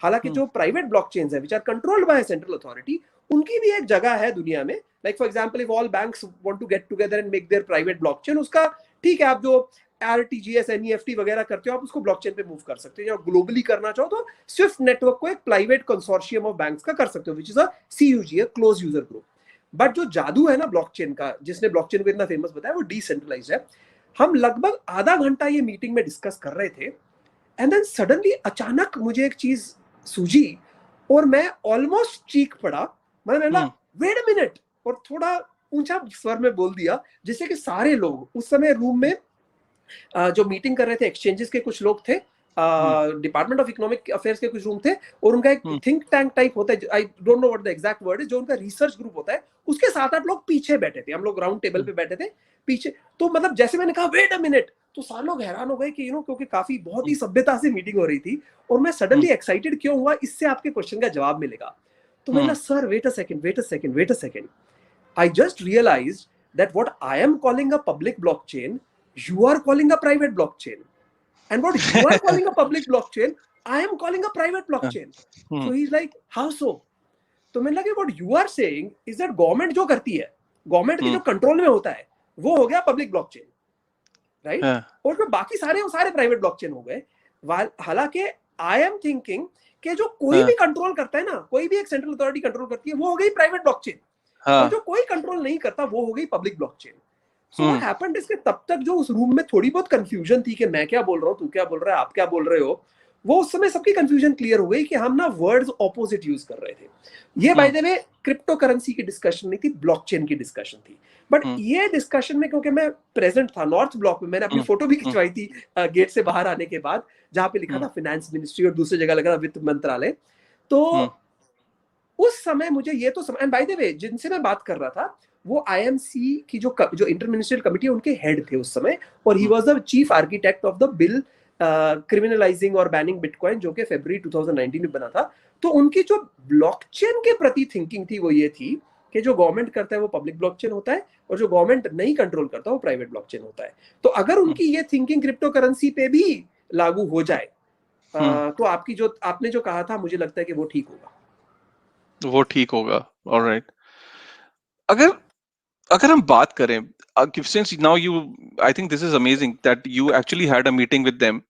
हालांकि जो प्राइवेट ब्लॉकचेन्स है which are controlled by central authority, उनकी भी एक जगह है दुनिया में. Like for example if all banks want to get together and make their private blockchain, उसका ठीक है, आप जो RTGS NEFT वगैरह करते हो आप उसको ब्लॉकचेन पे मूव कर सकते हो. या ग्लोबली करना चाहो तो स्विफ्ट नेटवर्क को एक प्राइवेट कंसोर्शियम ऑफ बैंक्स का कर सकते हो, which is a CUG, a close user group. But जो जादू है ना ब्लॉकचेन का, जिसने ब्लॉकचेन को इतना फेमस बताया, वो डिसेंट्रलाइज्ड है. हम लगभग आधा घंटा ये मीटिंग में डिस्कस कर रहे थे एंड देन सडनली अचानक मुझे एक चीज सूझी और मैं ऑलमोस्ट चीख पड़ा. मैंने बोला वेट अ मिनट, और थोड़ा ऊंचा स्वर में बोल दिया, जिससे कि सारे लोग उस समय रूम में जो मीटिंग कर रहे थे, एक्सचेंजेस के कुछ लोग थे, डिपार्टमेंट ऑफ इकोनॉमिक अफेयर्स के कुछ रूम थे, और उनका एक थिंक टैंक टाइप होता है, I don't know what the exact word है, जो उनका रिसर्च ग्रुप होता है, उसके 7-8 लोग पीछे बैठे थे. हम लोग राउंड टेबल पे बैठे थे पीछे. तो मतलब जैसे मैंने कहा वेट अ मिनट, तो सारे लोग हैरान हो गए कि क्योंकि काफी बहुत ही सभ्यता से मीटिंग हो रही थी, और मैं सडनली एक्साइटेड क्यों हुआ, इससे आपके क्वेश्चन का जवाब मिलेगा. तो मैंने कहा sir wait a second, I just realized that what I am calling a public blockchain, you are calling a private blockchain. And what you are calling a public blockchain, I am calling a private blockchain. So he's like, how so? तो मैंने लगा what you are saying is that government जो करती है, government के जो control में होता है, वो हो गया पब्लिक ब्लॉकचेन, राइट? और जो बाकी सारे वो सारे प्राइवेट ब्लॉकचेन हो गए. हालांकि आई एम थिंकिंग कि जो कोई भी कंट्रोल करता है ना, कोई भी एक सेंट्रल अथॉरिटी कंट्रोल करती है, वो हो गई प्राइवेट ब्लॉकचेन. और जो कोई कंट्रोल नहीं करता वो हो गई public blockchain. So what happened is कि तब तक जो उस रूम में थोड़ी बहुत कंफ्यूजन थी कि मैं क्या बोल रहा हूँ, तू क्या बोल रहा है, आप क्या बोल रहे हो, वो उस समय सबकी कंफ्यूजन क्लियर हो गई कि हम ना वर्ड्स ऑपोजिट यूज कर रहे थे. ये bye the way crypto currency की डिस्कशन नहीं थी, ब्लॉकचेन की डिस्कशन थी. बट ये डिस्कशन में क्योंकि मैं प्रेजेंट था नॉर्थ ब्लॉक में, मैंने अपनी फोटो भी खिंचवाई थी गेट से बाहर आने के बाद, जहां पे लिखा था फाइनेंस मिनिस्ट्री और दूसरी जगह लगा था वित्त मंत्रालय. तो उस समय मुझे ये तो एंड बाय द वे जिनसे मैं बात कर रहा था वो IMC की जो इंटर मिनिस्ट्रियल कमिटी है उनके हेड थे उस समय, और he was the chief architect of the bill criminalising और बैनिंग बिटकॉइन, जो कि फरवरी 2019 में बना था. तो उनकी जो ब्लॉकचेन के प्रति थिंकिंग थी वो ये थी कि जो गवर्नमेंट करता है वो पब्लिक ब्लॉकचेन होता है, और जो गवर्नमेंट नहीं कंट्रोल करता वो प्राइवेट ब्लॉकचेन होता है. तो अगर उनकी ये थिंकिंग क्रिप्टो करेंसी पे भी लागू हो जाए तो आपने जो कहा था, मुझे लगता है कि वो ठीक होगा. ऑलराइट. अगर हम बात करें, since now I think this is amazing that you actually had a meeting with them,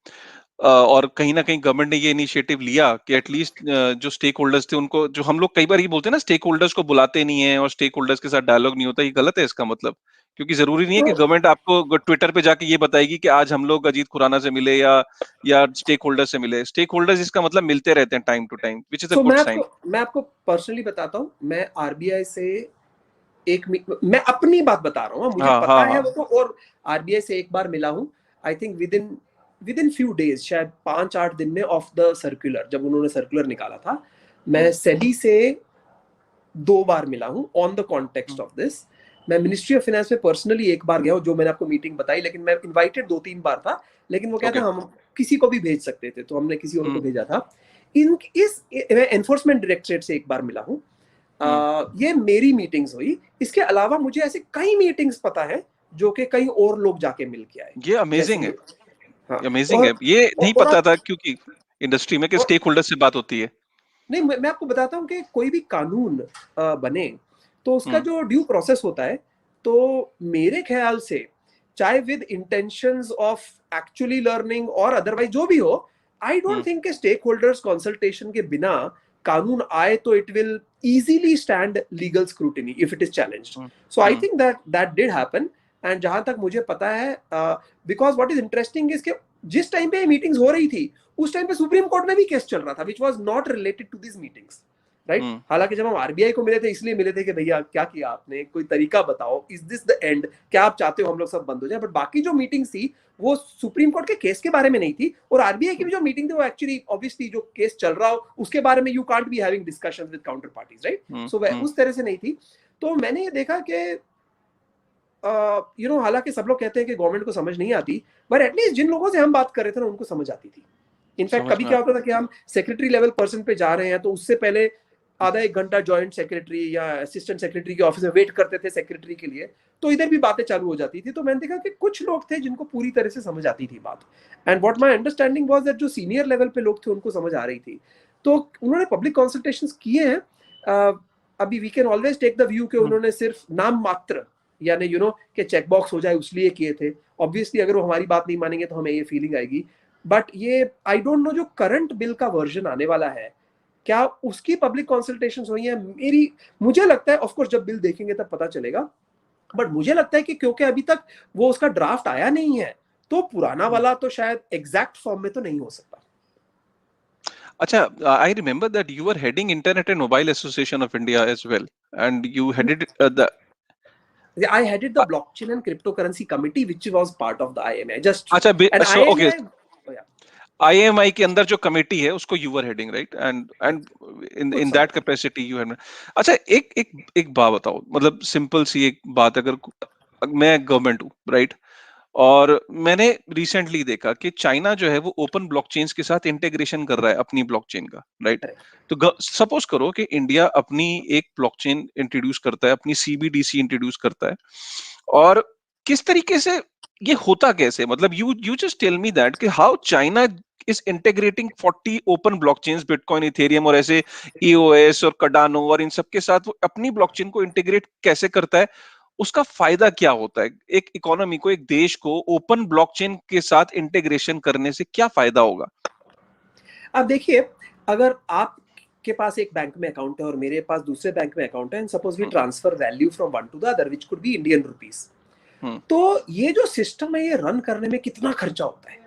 और कहीं ना कहीं गवर्नमेंट ने ये इनिशिएटिव लिया कि एटलीस्ट जो स्टेक होल्डर्स थे उनको, जो हम लोग कई बार ये बोलते हैं ना, स्टेक होल्डर्स को बुलाते नहीं है और स्टेक होल्डर्स के साथ डायलॉग नहीं होता, ये गलत है इसका मतलब? क्योंकि जरूरी नहीं है कि गवर्नमेंट आपको ट्विटर पे जाके ये बताएगी कि आज हम लोग अजीत खुराना से मिले या स्टेक होल्डर से मिले. स्टेक होल्डर्स इसका मतलब मिलते रहते हैं time to time, which is a good sign. मैं आपको पर्सनली बताता हूँ, मैं RBI से मैं अपनी बात बता रहा हूँ, मुझे पता है वो तो, और RBI से एक बार मिला हूँ, I think with in few days, शायद 5-8 दिन में ऑफ द सर्कुलर, जब उन्होंने सर्कुलर निकाला था. मैं सेबी से 2 बार मिला हूँ on the context of this. मैं मिनिस्ट्री ऑफ फाइनेंस में पर्सनली एक बार गया हूँ, जो मैंने आपको मीटिंग बताई, लेकिन मैं इन्वाइटेड 2-3 बार था, लेकिन वो क्या था, हम किसी को भी भेज सकते थे, तो हमने किसी और को भेजा था. मैं एनफोर्समेंट डायरेक्टरेट से एक बार मिला हूँ. ये मेरी मीटिंग्स हुई. इसके अलावा मुझे ऐसे कई मीटिंग्स पता है जो कि कई और लोग जाके मिल के आए. ये अमेजिंग है. अमेजिंग है. ये नहीं पता था क्योंकि इंडस्ट्री में कि स्टेक होल्डर से बात होती है. नहीं, मैं आपको बताता हूँ कि कोई भी कानून बने तो उसका जो ड्यू प्रोसेस होता है, तो मेरे ख्याल से चाहे with intentions of actually learning और अदरवाइज जो भी हो, आई डोंट थिंक कि स्टेक होल्डर्स कंसल्टेशन के बिना कानून आए तो it will easily stand legal scrutiny if it is challenged. So I think that did happen. And जहां तक मुझे पता है, because what is interesting is कि जिस टाइम पे मीटिंग्स हो रही थी उस टाइम पे सुप्रीम कोर्ट में भी केस चल रहा था, which was not related to these meetings, right? हालांकि जब हम RBI को मिले थे इसलिए मिले थे कि भैया क्या किया आपने, कोई तरीका बताओ, is this the end, क्या आप चाहते हो हम लोग सब बंद हो जाए. बट बाकी जो मीटिंग्स थी वो सुप्रीम कोर्ट के केस के बारे में नहीं थी, और RBI की भी जो मीटिंग थी वो एक्चुअली ऑब्वियसली जो केस चल रहा हो उसके बारे में you can't be having discussions with counterparties, right? So उस तरह से नहीं थी. तो मैंने ये देखा कि हालांकि सब लोग कहते हैं कि गवर्नमेंट को समझ नहीं आती, बट एटलीस्ट जिन लोगों से हम बात कर रहे थे ना उनको समझ आती थी. इनफैक्ट कभी क्या होता था कि हम सेक्रेटरी लेवल पर्सन पे जा रहे हैं तो उससे पहले आधा 1 घंटा जॉइंट सेक्रेटरी या असिस्टेंट सेक्रेटरी के ऑफिस में वेट करते थे सेक्रेटरी के लिए, तो इधर भी बातें चालू हो जाती थी. तो मैंने देखा कि कुछ लोग थे जिनको पूरी तरह से समझ आती थी बात, and what my understanding was that जो सीनियर लेवल पे लोग थे उनको समझ आ रही थी. तो उन्होंने पब्लिक कंसल्टेशंस किए हैं. अभी we can always take the view कि उन्होंने सिर्फ नाम मात्र यानी कि चेक बॉक्स हो जाए उसलिए किए थे। ऑब्वियसली अगर वो हमारी बात नहीं मानेंगे तो हमें ये फीलिंग आएगी, बट ये आई डोंट नो जो करंट बिल का वर्जन आने वाला है क्या उसकी पब्लिक कंसल्टेशंस हुई है। मुझे लगता है, ऑफ कोर्स जब बिल देखेंगे तब पता चलेगा, बट मुझे लगता है कि क्योंकि अभी तक वो उसका ड्राफ्ट आया नहीं है तो पुराना वाला तो शायद एग्जैक्ट फॉर्म में तो नहीं हो सकता। अच्छा, I remember that you were heading Internet and Mobile Association of India as well, and you headed I headed the blockchain and cryptocurrency committee which was part of the IMI. अच्छा, and so okay, oh, yeah. IMI के अंदर जो committee है उसको you were heading, right? And in that capacity you had. अच्छा, एक बात बताओ, मतलब सिंपल सी एक बात, अगर मैं गवर्नमेंट हूँ, राइट, और मैंने रिसेंटली देखा कि चाइना जो है वो ओपन ब्लॉकचेन्स के साथ इंटीग्रेशन कर रहा है अपनी ब्लॉकचेन का, राइट? तो सपोज करो कि इंडिया अपनी एक ब्लॉकचेन इंट्रोड्यूस करता है, अपनी CBDC इंट्रोड्यूस करता है, और किस तरीके से ये होता कैसे, मतलब you just tell me that कि how China is integrating 40 open blockchains, bitcoin, ethereum और ऐसे EOS और कार्डानो और इन सब के साथ वो अपनी ब्लॉकचेन को इंटीग्रेट कैसे करता है, उसका फायदा क्या होता है एक इकोनॉमी को, एक देश को ओपन ब्लॉकचेन के साथ इंटीग्रेशन करने से क्या फायदा होगा? अब देखिए, अगर आप के पास एक बैंक में अकाउंट है और मेरे पास दूसरे बैंक में अकाउंट है, and suppose we transfer value from one to the other which could be Indian rupees, तो ये जो सिस्टम है ये रन करने में कितना खर्चा होता है,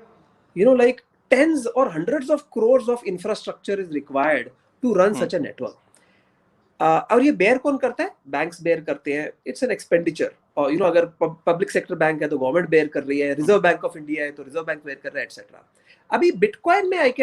लाइक टेंस और hundreds of crores of infrastructure is required to run such a network. और ये बेयर कौन करता है? बैंक्स बेयर करते हैं, इट्स एन एक्सपेंडिचर। और अगर पब्लिक सेक्टर बैंक है तो गवर्नमेंट बेयर कर रही है, रिजर्व बैंक ऑफ इंडिया है तो रिजर्व बैंक बेयर कर रहा है, एटसेट्रा। अभी बिटकॉइन में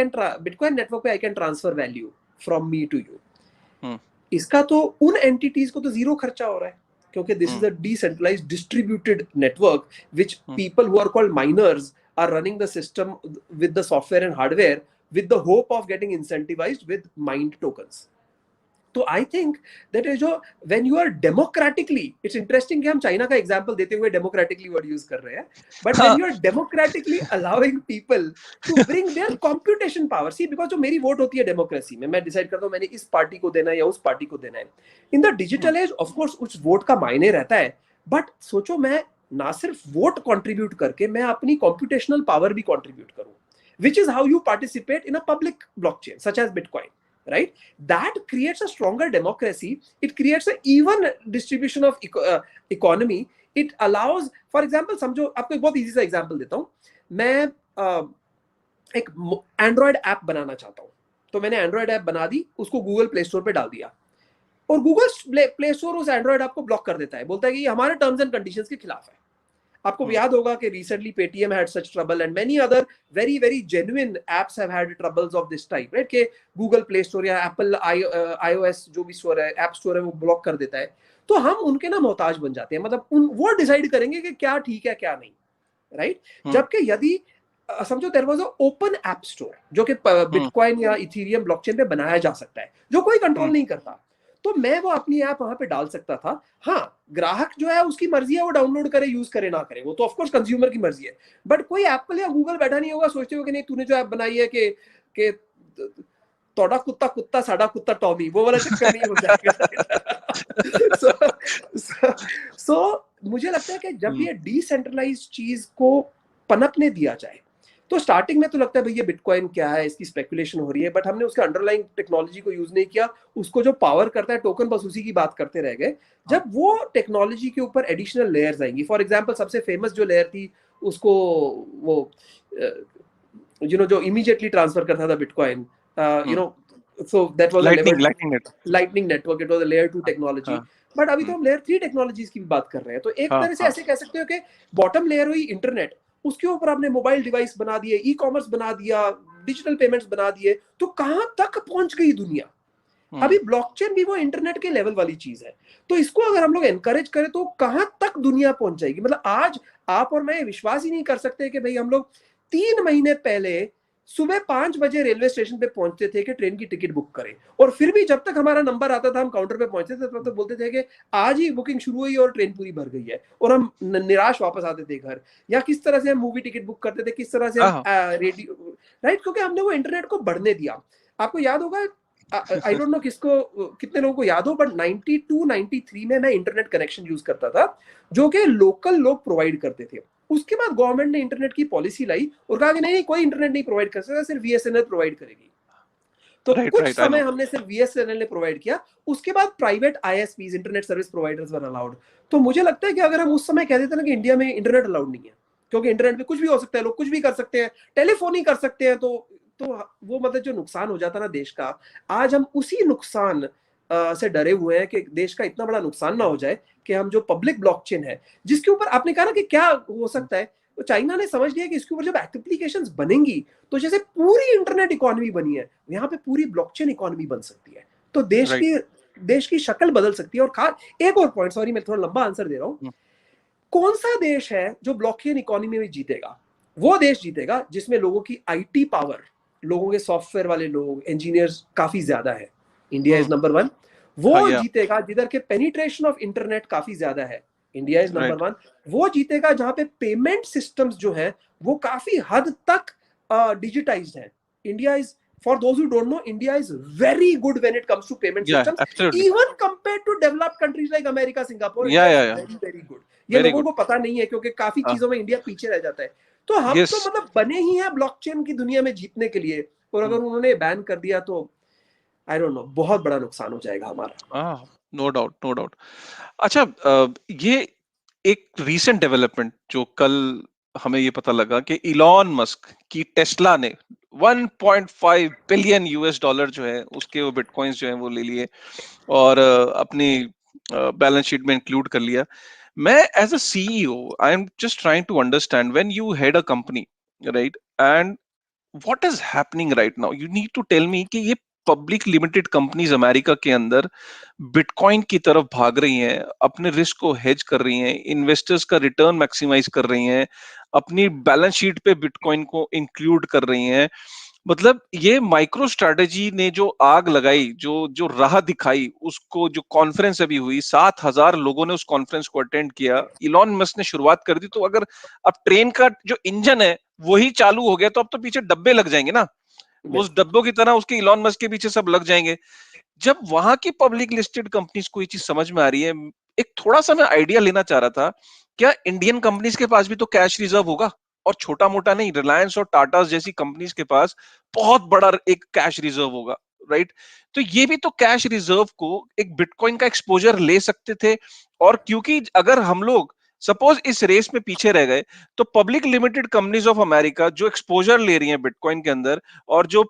बिटकॉइन नेटवर्क पे I can transfer value from me to you. इसका तो उन एंटिटीज को तो जीरो खर्चा हो रहा है, क्योंकि this is a decentralised distributed network which people who are called miners are running the system with the software and hardware with the hope of getting incentivized with mined tokens. तो I think that is जो when you are democratically, it's interesting कि हम China का example देते हुए democratically word use कर रहे हैं, but when you are democratically allowing people to bring their computation power, see because जो मेरी वोट होती है डेमोक्रेसी में, मैं डिसाइड करता हूं मैंने इस पार्टी को देना है या उस पार्टी को देना है। In the digital age of course उस वोट का मायने रहता है, बट सोचो मैं ना सिर्फ वोट कंट्रीब्यूट करके मैं अपनी कंप्यूटेशनल पावर भी कंट्रीब्यूट करूं, which is how you participate in a public blockchain such as Bitcoin, right? That creates a stronger democracy. It creates an even distribution of economy. It allows, for example, समझो आपको एक बहुत easy सा example देता हूं, मैं एक Android app बनाना चाहता हूं, तो मैंने एंड्रॉयड ऐप बना दी, उसको गूगल प्ले स्टोर पे डाल दिया, और गूगल प्ले स्टोर उस एंड्रॉयड ऐप को ब्लॉक कर देता है, बोलता है कि ये हमारे टर्म्स एंड कंडीशंस के खिलाफ है। आपको याद होगा कि recently Paytm had such trouble and many other very very genuine apps have had troubles of this type, right? कि गूगल प्ले स्टोर या एप्पल iOS जो भी स्टोर है, ऐप स्टोर है, वो ब्लॉक कर देता है। तो हम उनके ना मोहताज बन जाते हैं, मतलब वो डिसाइड करेंगे कि क्या ठीक है क्या नहीं, राइट? जबकि यदि समझो there was a open app store जो कि बिटकॉइन या इथेरियम ब्लॉकचेन पे बनाया जा सकता है, जो कोई कंट्रोल नहीं करता, तो मैं वो अपनी ऐप वहां पे डाल सकता था। हाँ, ग्राहक जो है उसकी मर्जी है, वो डाउनलोड करे, यूज करे ना करे, वो तो ऑफ कोर्स कंज्यूमर की मर्जी है, बट कोई एप्पल या गूगल बैठा नहीं होगा सोचते हो कि नहीं तूने जो ऐप बनाई है कि तोड़ा कुत्ता कुत्ता साडा कुत्ता टॉमी, वो वाला चक्कर नहीं हो जाएगा। सो मुझे लगता है कि जब ये डिसेंट्रलाइज्ड चीज को पनपने दिया जाए, तो स्टार्टिंग में तो लगता है भैया बिटकॉइन क्या है, इसकी स्पेकुलेशन हो रही है, बट हमने उसके अंडरलाइंग टेक्नोलॉजी को यूज नहीं किया, उसको जो पावर करता है टोकन, बस उसी की बात करते रह गए। जब वो टेक्नोलॉजी के ऊपर एडिशनल लेयर्स आएंगी, फॉर एग्जांपल सबसे फेमस जो लेयर थी उसको वो जो इमीडिएटली ट्रांसफर करता था bitcoin, so that was lightning network, it was a layer 2 technology. But अभी तो हम लेयर 3 टेक्नोलॉजीज की भी बात कर रहे हैं, तो एक तरह से ऐसे कह सकते हो कि बॉटम लेयर हुई इंटरनेट, उसके ऊपर आपने मोबाइल डिवाइस बना दिए, ई कॉमर्स बना दिया, डिजिटल पेमेंट्स बना दिए, तो कहां तक पहुंच गई दुनिया? अभी ब्लॉकचेन भी वो इंटरनेट के लेवल वाली चीज है, तो इसको अगर हम लोग एनकरेज करें तो कहां तक दुनिया पहुंच जाएगी? मतलब आज आप और मैं विश्वास ही नहीं कर सकते कि भाई हम लोग 3 महीने पहले सुबह 5 बजे रेलवे स्टेशन पे पहुंचते थे कि ट्रेन की टिकट बुक करें, और फिर भी जब तक हमारा नंबर आता था हम काउंटर पे पहुंचते थे तब तक बोलते थे कि आज ही बुकिंग शुरू हुई और ट्रेन पूरी भर गई है, और हम निराश वापस आते थे घर। या किस तरह से हम मूवी टिकट बुक करते थे, किस तरह से हम रेडियो, राइट? क्योंकि हमने वो इंटरनेट को बढ़ने दिया। आपको याद होगा आई डोंट नो कितने लोगों को याद हो, बट 92 93 में मैं इंटरनेट कनेक्शन यूज करता था जो कि लोकल लोग प्रोवाइड करते थे। उसके बाद गवर्नमेंट ने इंटरनेट की पॉलिसी लाई और कहा कि नहीं, कोई इंटरनेट नहीं प्रोवाइड कर सकता, सिर्फ बीएसएनएल प्रोवाइड करेगी। तो कुछ राइट, समय हमने सिर्फ बीएसएनएल ने प्रोवाइड किया, उसके बाद private ISPs, internet service providers were allowed. तो मुझे लगता है कि अगर हम उस समय कह देते ना कि इंडिया में इंटरनेट अलाउड नहीं है, क्योंकि इंटरनेट पे कुछ भी हो सकता है, लोग कुछ भी कर सकते हैं, टेलीफोन ही कर सकते हैं, तो वो मतलब जो नुकसान हो जाता ना देश का, आज हम उसी नुकसान से डरे हुए हैं कि देश का इतना बड़ा नुकसान ना हो जाए कि हम जो पब्लिक ब्लॉकचेन है, जिसके ऊपर आपने कहा ना कि क्या हो सकता है, तो चाइना ने समझ लिया कि इसके ऊपर जब एप्लीकेशंस बनेंगी तो जैसे पूरी इंटरनेट इकोनॉमी बनी है, यहाँ पे पूरी ब्लॉकचेन इकोनॉमी बन सकती है, तो देश की शक्ल बदल सकती है। और एक और पॉइंट, सॉरी मैं थोड़ा लंबा आंसर दे रहा हूँ, कौन सा देश है जो ब्लॉकचेन इकोनॉमी में जीतेगा? वो देश जीतेगा जिसमें लोगों की आईटी पावर, लोगों के सॉफ्टवेयर वाले लोग, इंजीनियर्स काफी ज्यादा है। India is number 1। वो जीतेगा जिधर के पेनिट्रेशन ऑफ इंटरनेट काफी ज्यादा है। India is number 1। वो जीतेगा जहां पे पेमेंट सिस्टम्स जो है वो काफी हद तक डिजिटाइज्ड है। India is, for those who don't know, India is very good when it comes to payment systems, absolutely. even compared to developed countries like America, Singapore. Very good. ये लोगों को पता नहीं है क्योंकि काफी चीजों में इंडिया पीछे रह जाता है। तो हम तो मतलब बने ही हैं ब्लॉकचेन की दुनिया में जीतने के लिए, और अगर उन्होंने बैन कर दिया तो आई डोंट नो, बहुत बड़ा नुकसान हो जाएगा हमारा। No doubt. अच्छा, ये एक रीसेंट डेवलपमेंट जो कल हमें ये पता लगा कि इलॉन मस्क की टेस्ला ने 1.5 बिलियन यूएस डॉलर जो है उसके वो बिटकॉइंस जो है वो ले लिए और अपनी बैलेंस शीट में इंक्लूड कर लिया। मैं as a CEO I am just trying to understand when you head a company, right, and what is happening right now, you need to tell me कि ये पब्लिक लिमिटेड कंपनीज अमेरिका के अंदर bitcoin की तरफ भाग रही हैं, अपने रिस्क को हेज कर रही हैं, इन्वेस्टर्स का रिटर्न मैक्सिमाइज कर रही हैं, अपनी बैलेंस शीट पे बिटकॉइन को इंक्लूड कर रही हैं। मतलब ये माइक्रो स्ट्रेटेजी ने जो आग लगाई, जो जो राह दिखाई, उसको जो कॉन्फ्रेंस अभी हुई, 7,000 लोगों ने उस कॉन्फ्रेंस को अटेंड किया, इलॉन मस्क ने शुरुआत कर दी। तो अगर अब ट्रेन का जो इंजन है वही चालू हो गया तो अब तो पीछे डब्बे लग जाएंगे ना, उस डब्बों की तरह उसके इलॉन मस्क के पीछे सब लग जाएंगे। जब वहां की पब्लिक लिस्टेड कंपनीज को ये चीज समझ में आ रही है, एक थोड़ा सा मैं आइडिया लेना चाह रहा था, क्या इंडियन कंपनीज के पास भी तो कैश रिजर्व होगा? और छोटा मोटा नहीं, रिलायंस और टाटा जैसी कंपनीज के पास बहुत बड़ा एक कैश रिजर्व होगा, राइट? तो ये भी तो कैश रिजर्व को एक बिटकॉइन का एक्सपोजर ले सकते थे। और क्योंकि अगर हम लोग सपोज इस रेस में पीछे रह गए तो public limited companies of America जो एक्सपोजर ले रही हैं बिटकॉइन के अंदर, और जो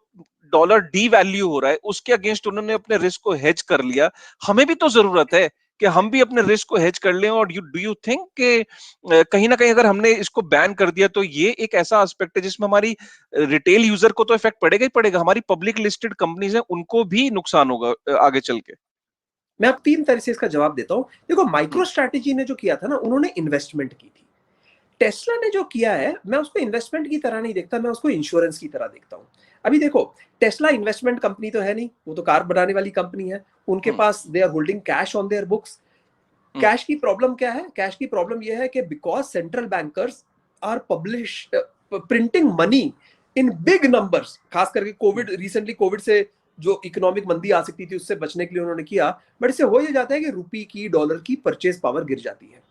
डॉलर डी वैल्यू हो रहा है उसके अगेंस्ट उन्होंने अपने रिस्क को हेज कर लिया। हमें भी तो जरूरत है कि हम भी अपने रिस्क को हेज कर लें। और डू यू थिंक कि कहीं ना कहीं अगर हमने इसको बैन कर दिया तो ये एक ऐसा एस्पेक्ट है जिसमें हमारी रिटेल यूजर को तो इफेक्ट पड़ेगा ही पड़ेगा, हमारी पब्लिक लिस्टेड कंपनीज हैं उनको भी नुकसान होगा आगे चल के? मैं अब 3 तरह से इसका जवाब देता हूं। देखो, माइक्रो स्ट्रैटेजी ने जो किया था ना, उन्होंने इन्वेस्टमेंट की थी। टेस्ला ने जो किया है, मैं उसको इन्वेस्टमेंट की तरह नहीं देखता, मैं उसको इंश्योरेंस की तरह देखता हूं। अभी देखो, टेस्ला इन्वेस्टमेंट कंपनी तो है नहीं, वो तो कार बनाने वाली कंपनी है। उनके पास they are holding cash on their books. Cash की प्रॉब्लम क्या है? कैश की प्रॉब्लम यह है कि because central bankers are printing money in big numbers, खास करके रिसेंटली कोविड से जो इकोनॉमिक मंदी आ सकती थी उससे बचने के लिए उन्होंने किया, बट इससे हो ये जाता है कि रुपये की, डॉलर की परचेज पावर गिर जाती है,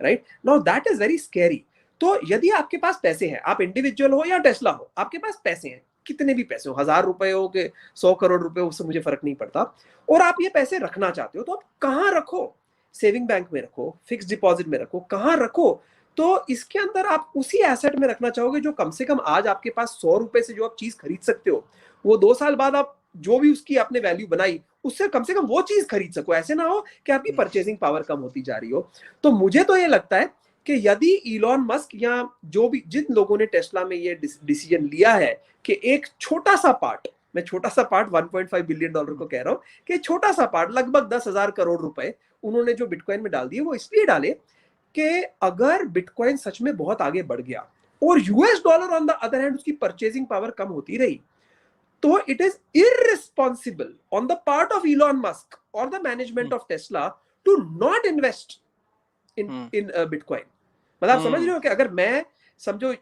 right? Now that is very scary. तो यदि आपके पास पैसे हैं, आप इंडिविजुअल हो या टेस्ला हो, आपके पास पैसे हैं, कितने भी पैसे हो, 1,000 रुपए हो के 100 करोड़ रुपए, उससे मुझे फर्क नहीं पड़ता, और आप ये पैसे रखना चाहते हो, तो आप कहाँ रखो? सेविंग बैंक में रखो, फिक्स डिपॉजिट में रखो, कहाँ रखो? तो इसके अंदर आप उसी एसेट में रखना चाहोगे जो कम से कम आज आपके पास 100 रुपए से जो आप चीज खरीद सकते हो, वो 2 साल बाद आप जो भी उसकी आपने वैल्यू बनाई उससे कम से कम वो चीज खरीद सको। ऐसे ना हो कि आपकी परचेसिंग पावर कम होती जा रही हो। तो मुझे तो ये लगता है कि यदि इलॉन मस्क या जो भी, जिन लोगों ने टेस्ला में ये डिसीजन लिया है कि एक छोटा सा पार्ट, मैं छोटा सा पार्ट 1.5 बिलियन डॉलर को कह रहा हूं, कि छोटा सा पार्ट लगभग 10,000 करोड़ रुपए उन्होंने जो बिटकॉइन में डाल दिए, वो इसलिए डाले कि अगर बिटकॉइन सच में बहुत आगे बढ़ गया और US dollar on the other hand उसकी परचेजिंग पावर कम होती रही, तो it is irresponsible on the part of Elon Musk और the management of Tesla to not invest in bitcoin. मतलब आप समझ रहे हो कि अगर मैं, समझो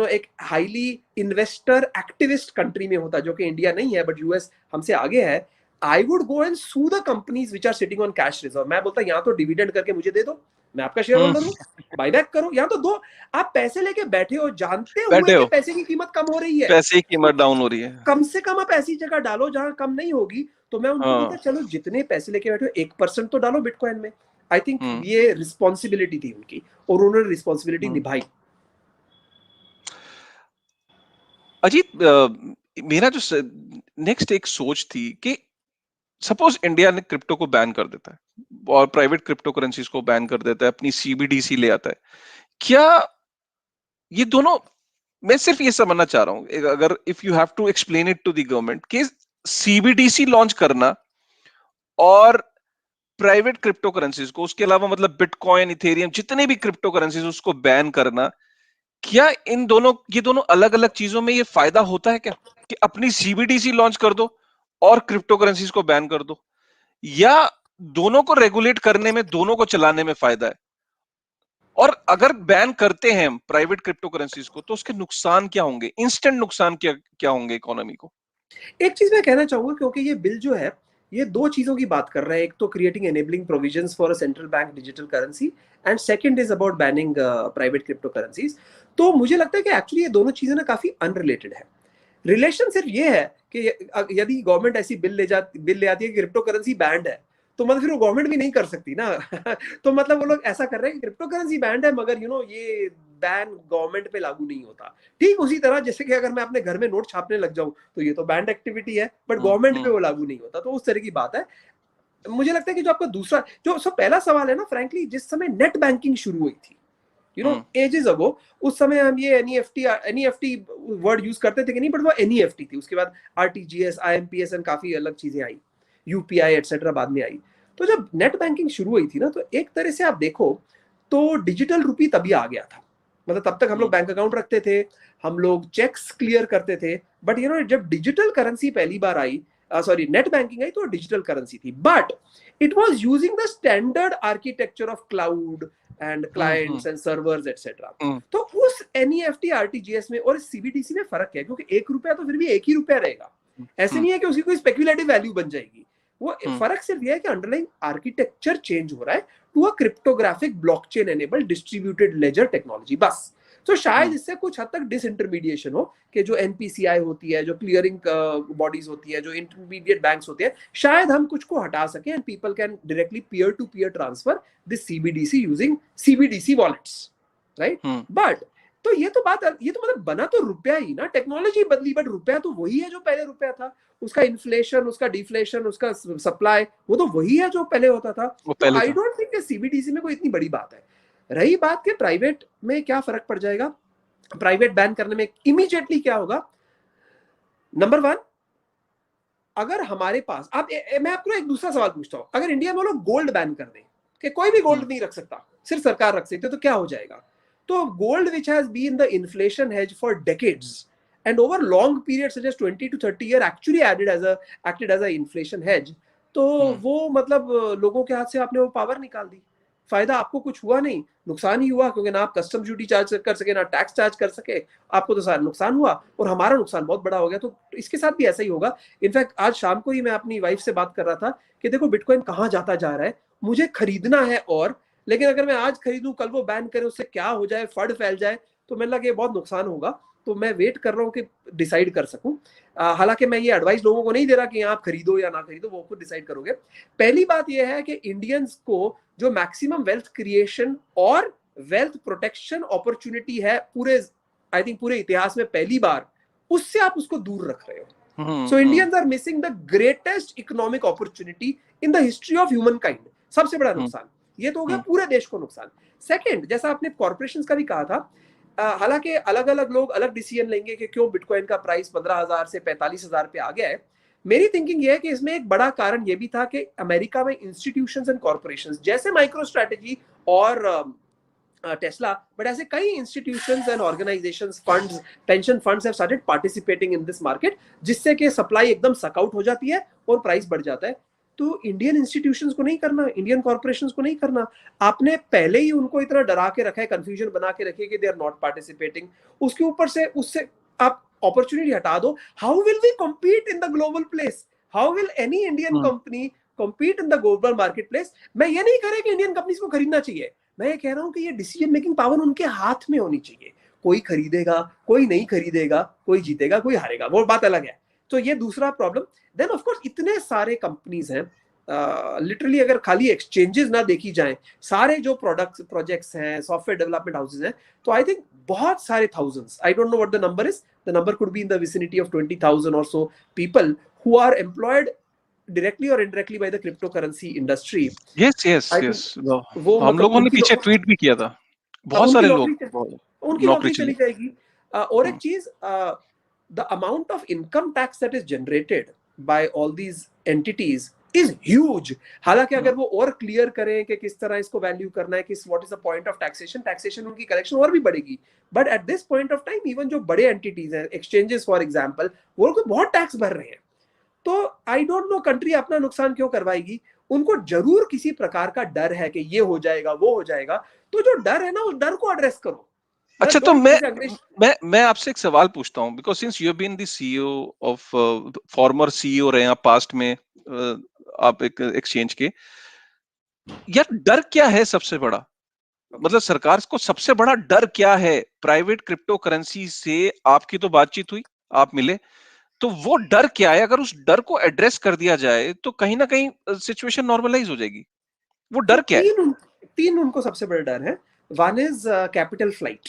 एक हाईली इन्वेस्टर एक्टिविस्ट कंट्री में होता, जो कि इंडिया नहीं है बट यूएस हमसे आगे है, I would go and sue the companies which are sitting on cash reserve. मैं बोलता या तो डिविडेंड करके मुझे दे दो, मैं आपका शेयर होल्डर हूँ, बायबैक करो, या तो दो। आप पैसे लेके बैठे हो जानते हुए कि पैसे की कीमत कम हो रही है, पैसे की कीमत डाउन हो रही है, कम से कम आप ऐसी जगह डालो जहां कम नहीं होगी। तो मैं उनको बोलता चलो जितने पैसे लेके बैठे हो 1% तो डालो बिटकॉइन में। आई थिंक ये रिस्पॉन्सिबिलिटी थी उनकी और उन्होंने रिस्पॉन्सिबिलिटी निभाई। अजीत, मेरा जो नेक्स्ट एक सोच थी कि सपोज इंडिया ने क्रिप्टो को बैन कर देता है और प्राइवेट क्रिप्टो करेंसीज को बैन कर देता है, अपनी सीबीडीसी ले आता है, क्या ये दोनों, मैं सिर्फ ये समझना चाह रहा हूं, अगर if you have to explain it to the government कि सीबीडीसी लॉन्च करना और प्राइवेट क्रिप्टो करेंसीज को, उसके अलावा मतलब बिटकॉइन, इथेरियम, जितने भी क्रिप्टो करेंसीज उसको बैन करना, क्या इन दोनों, ये दोनों अलग अलग चीजों में ये फायदा होता है क्या कि अपनी सीबीडीसी लॉन्च कर दो और क्रिप्टो करेंसीज को बैन कर दो, या दोनों को रेगुलेट करने में, दोनों को चलाने में फायदा है? और अगर बैन करते हैं प्राइवेट क्रिप्टो करेंसीज को तो उसके नुकसान क्या होंगे, इंस्टेंट नुकसान क्या होंगे इकोनॉमी को? एक चीज मैं कहना चाहूंगा, क्योंकि ये बिल जो है ये दो चीजों की बात कर रहा है, एक तो creating enabling provisions for a central bank digital currency and second is about banning private crypto currencies. तो मुझे लगता है कि एक्चुअली ये दोनों चीजें ना काफी अनरिलेटेड है। रिलेशन सिर्फ ये है कि यदि गवर्नमेंट ऐसी बिल ले आती है कि क्रिप्टो करेंसी बैंड है, तो मतलब फिर वो गवर्नमेंट भी नहीं कर सकती ना तो मतलब वो लोग ऐसा कर रहे हैं कि क्रिप्टो करेंसी बैंड है मगर ये बैन गवर्नमेंट पे लागू नहीं होता। ठीक उसी तरह जैसे कि अगर मैं अपने घर में नोट छापने लग जाऊं तो ये तो बैंड एक्टिविटी है, बट गवर्नमेंट पे वो लागू नहीं होता। तो उस तरह की बात है। मुझे लगता है कि जो आपका दूसरा, जो सब पहला सवाल है ना, फ्रैंकली जिस समय नेट बैंकिंग शुरू हुई थी एजेस अगो, उस समय हम ये एनईएफटी वर्ड यूज करते थे कि नहीं, बट वो एनईएफटी थी। उसके बाद आरटीजीएस, आईएमपीएस एंड काफी अलग चीजें आई, यूपीआई एटसेट्रा बाद में आई। तो जब नेट बैंकिंग शुरू हुई थी ना, तो एक तरह से आप देखो तो डिजिटल रुपी तभी आ गया था। मतलब तब तक हम लोग बैंक अकाउंट रखते थे, हम लोग चेक्स क्लियर करते थे, बट जब डिजिटल करेंसी पहली बार आई, सॉरी नेट बैंकिंग आई, तो डिजिटल करेंसी थी, but it was using the standard architecture of cloud and clients and servers etcetera. तो उस एनईएफटी आरटीजीएस में और सीबीडीसी में फर्क है, क्योंकि 1 रुपया तो फिर भी 1 ही रुपया रहेगा, ऐसे नहीं है कि उसकी कोई स्पेक्युलेटिव वैल्यू बन जाएगी। वो फर्क सिर्फ ये है कि अंडरलाइंग आर्किटेक्चर चेंज हो रहा है to a cryptographic blockchain enabled distributed ledger technology, बस। तो शायद इससे कुछ हद तक डिसइंटरमीडिएशन हो, कि जो एनपीसीआई होती है, जो क्लियरिंग बॉडीज होती है, जो इंटरमीडिएट बैंक्स होते हैं, शायद हम कुछ को हटा सकें and people can directly peer to peer transfer this CBDC using CBDC wallets, right? But तो ये तो मतलब बना तो रुपया ही ना, टेक्नोलॉजी बदली बट रुपया तो वही है जो पहले रुपया था। उसका इन्फ्लेशन, उसका डिफ्लेशन, उसका सप्लाई, वो तो वही है जो पहले होता था। तो आई डोंट थिंक सीबीडीसी में कोई इतनी बड़ी बात है। रही बात के प्राइवेट में क्या फर्क पड़ जाएगा, प्राइवेट बैन करने में इमीडिएटली क्या होगा। नंबर 1, अगर हमारे पास मैं आपको एक दूसरा सवाल पूछता हूं, अगर इंडिया में लोग गोल्ड बैन कर दें कि कोई भी गोल्ड नहीं रख सकता, सिर्फ सरकार रख सकती है, तो क्या हो जाएगा? तो gold which has been the inflation hedge for decades and over long periods such as 20 to 30 year actually acted as a inflation hedge, तो वो मतलब लोगों के हाथ से आपने वो पावर निकाल दी। फायदा आपको कुछ हुआ नहीं, नुकसान ही हुआ, क्योंकि ना आप कस्टम ड्यूटी चार्ज कर सके, ना टैक्स चार्ज कर सके, आपको तो सारा नुकसान हुआ और हमारा नुकसान बहुत बड़ा हो गया। तो इसके साथ भी ऐसा ही होगा। इनफैक्ट आज शाम को ही मैं अपनी वाइफ से बात कर रहा था कि देखो बिटकॉइन कहाँ जाता जा रहा है, मुझे खरीदना है, और लेकिन अगर मैं आज खरीदूं कल वो बैन करें, उससे क्या हो जाए, फंड फैल जाए, तो मैंने लगा ये बहुत नुकसान होगा। तो मैं वेट कर रहा हूँ कि डिसाइड कर सकूं। हालांकि मैं ये एडवाइस लोगों को नहीं दे रहा कि आप खरीदो या ना खरीदो, वो खुद डिसाइड करोगे। पहली बात ये है कि इंडियंस को जो मैक्सिमम वेल्थ क्रिएशन और वेल्थ प्रोटेक्शन अपॉर्चुनिटी है पूरे, आई थिंक पूरे इतिहास में पहली बार, उससे आप उसको दूर रख रहे हो। So Indians are missing the greatest economic opportunity in the history of humankind. सबसे बड़ा नुकसान ये तो हो गया, पूरे देश को नुकसान। सेकेंड, जैसा आपने कॉर्पोरेशंस का भी कहा था, हालांकि अलग अलग लोग अलग डिसीजन लेंगे कि क्यों बिटकॉइन का प्राइस 15,000 से 45,000 पे आ गया है। मेरी थिंकिंग ये है कि इसमें एक बड़ा कारण ये भी था कि अमेरिका में इंस्टीट्यूशंस एंड कॉर्पोरेशंस जैसे माइक्रो स्ट्रेटेजी और टेस्ला, बट ऐसे कई institutions and organisations, funds, pension funds have started participating in this market, जिससे कि सप्लाई एकदम सकआउट हो जाती है और प्राइस बढ़ जाता है। तो इंडियन इंस्टीट्यूशंस को नहीं करना, इंडियन कॉर्पोरेशंस को नहीं करना। आपने पहले ही उनको इतना डरा के रखा है, कंफ्यूजन बना के रखी है कि दे आर नॉट पार्टिसिपेटिंग। उसके ऊपर से उससे आप अपॉर्चुनिटी हटा दो। How will we compete in the global place? How will any Indian hmm. Company compete in the global marketplace? मैं ये नहीं कह रहा कि इंडियन कंपनीज को खरीदना चाहिए, मैं ये कह रहा हूं कि ये डिसीजन मेकिंग पावर उनके हाथ में होनी चाहिए। कोई खरीदेगा, कोई नहीं खरीदेगा, कोई जीतेगा, कोई हारेगा, वो बात अलग है। तो ये दूसरा प्रॉब्लम। देन ऑफ कोर्स इतने सारे कंपनीज हैं, लिटरली अगर खाली एक्सचेंजेस ना देखी जाएं, सारे जो प्रोजेक्ट्स हैं, सॉफ्टवेयर डेवलपमेंट हाउसेज हैं, तो आई थिंक बहुत सारे thousands, I don't know what the number is, the number could be in the vicinity of 20,000 or so people who are employed directly or indirectly by the cryptocurrency industry. Yes yes I yes, think वो हम मतलब लोगों ने उनकी पीछे tweet भी किया था, बहुत उनकी सारे नौकरी लोग उनकी नौकरी नौकरी चली। चली जाएगी। और एक चीज, the amount of income tax that is generated by all these entities is huge. हालांकि अगर वो और क्लियर करें कि किस तरह इसको वैल्यू करना है, किस what is the point of taxation, उनकी कलेक्शन और भी बढ़ेगी। But at this point of time even जो बड़े एंटिटीज हैं, एक्सचेंजेस फॉर एग्जांपल, वो लोग बहुत टैक्स भर रहे हैं। तो आई डोंट नो कंट्री अपना नुकसान क्यों करवाएगी। उनको जरूर किसी प्रकार का डर है कि ये हो जाएगा, वो हो जाएगा। तो जो डर है ना, उस डर को एड्रेस करो। अच्छा, तो मैं आपसे एक सवाल पूछता हूँ, because since you have been the CEO of, former CEO रहे हैं पास्ट में, आप एक एक्सचेंज के, यार डर क्या है सबसे बड़ा? मतलब सरकार को सबसे बड़ा डर क्या है प्राइवेट क्रिप्टो करेंसी से? आपकी तो बातचीत हुई, आप मिले, तो वो डर क्या है? अगर उस डर को एड्रेस कर दिया जाए तो कहीं ना कहीं सिचुएशन नॉर्मलाइज हो जाएगी। वो डर क्या है? तीन उनको सबसे बड़ा डर है। One is capital flight.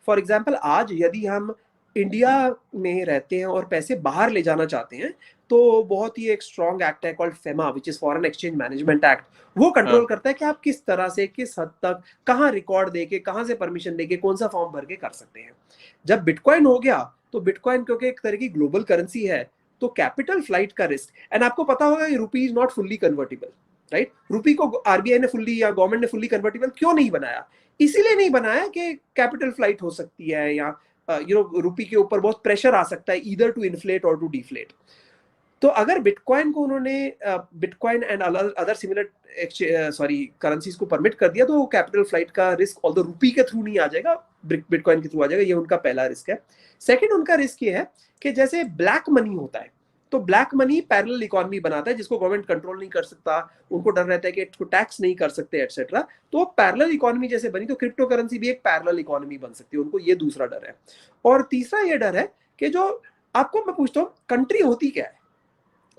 For example, आज यदि हम इंडिया में रहते हैं और पैसे बाहर ले जाना चाहते हैं, तो बहुत ही एक स्ट्रॉन्ग एक्ट है called FEMA, which is foreign exchange management act. वो कंट्रोल करता है कि आप किस तरह से, किस हद तक, कहाँ रिकॉर्ड देके, कहाँ से परमिशन लेके, कौन सा फॉर्म भर के कर सकते हैं। जब बिटकॉइन हो गया, तो बिटकॉइन क्योंकि एक तरह की ग्लोबल करेंसी है, तो कैपिटल फ्लाइट का रिस्क, एंड आपको पता होगा rupee is not fully convertible, right? Rupee को आरबीआई ने फुल्ली या गवर्नमेंट ने फुल्ली कन्वर्टेबल क्यों नहीं बनाया? इसीलिए नहीं बनाया कि कैपिटल फ्लाइट हो सकती है, या रुपी के ऊपर बहुत प्रेशर आ सकता है, ईदर टू इन्फ्लेट और टू डिफ्लेट। तो अगर बिटकॉइन को उन्होंने bitcoin and other similar currencies को परमिट कर दिया, तो कैपिटल फ्लाइट का रिस्क ऑल्दो रुपी के थ्रू नहीं आ जाएगा, बिटकॉइन के थ्रू आ जाएगा। ये उनका पहला रिस्क है। सेकंड उनका रिस्क ये है कि जैसे ब्लैक मनी होता है, तो ब्लैक मनी पैरेलल इकोनॉमी बनाता है, जिसको गवर्नमेंट कंट्रोल नहीं कर सकता, उनको डर रहता है कि इसको टैक्स नहीं कर सकते, एटसेट्रा। तो पैरेलल इकोनॉमी जैसे बनी, तो क्रिप्टो करेंसी भी एक पैरेलल इकोनॉमी बन सकती है। उनको ये दूसरा डर है। और तीसरा ये डर है कि जो आपको मैं पूछता हूँ, कंट्री होती क्या है?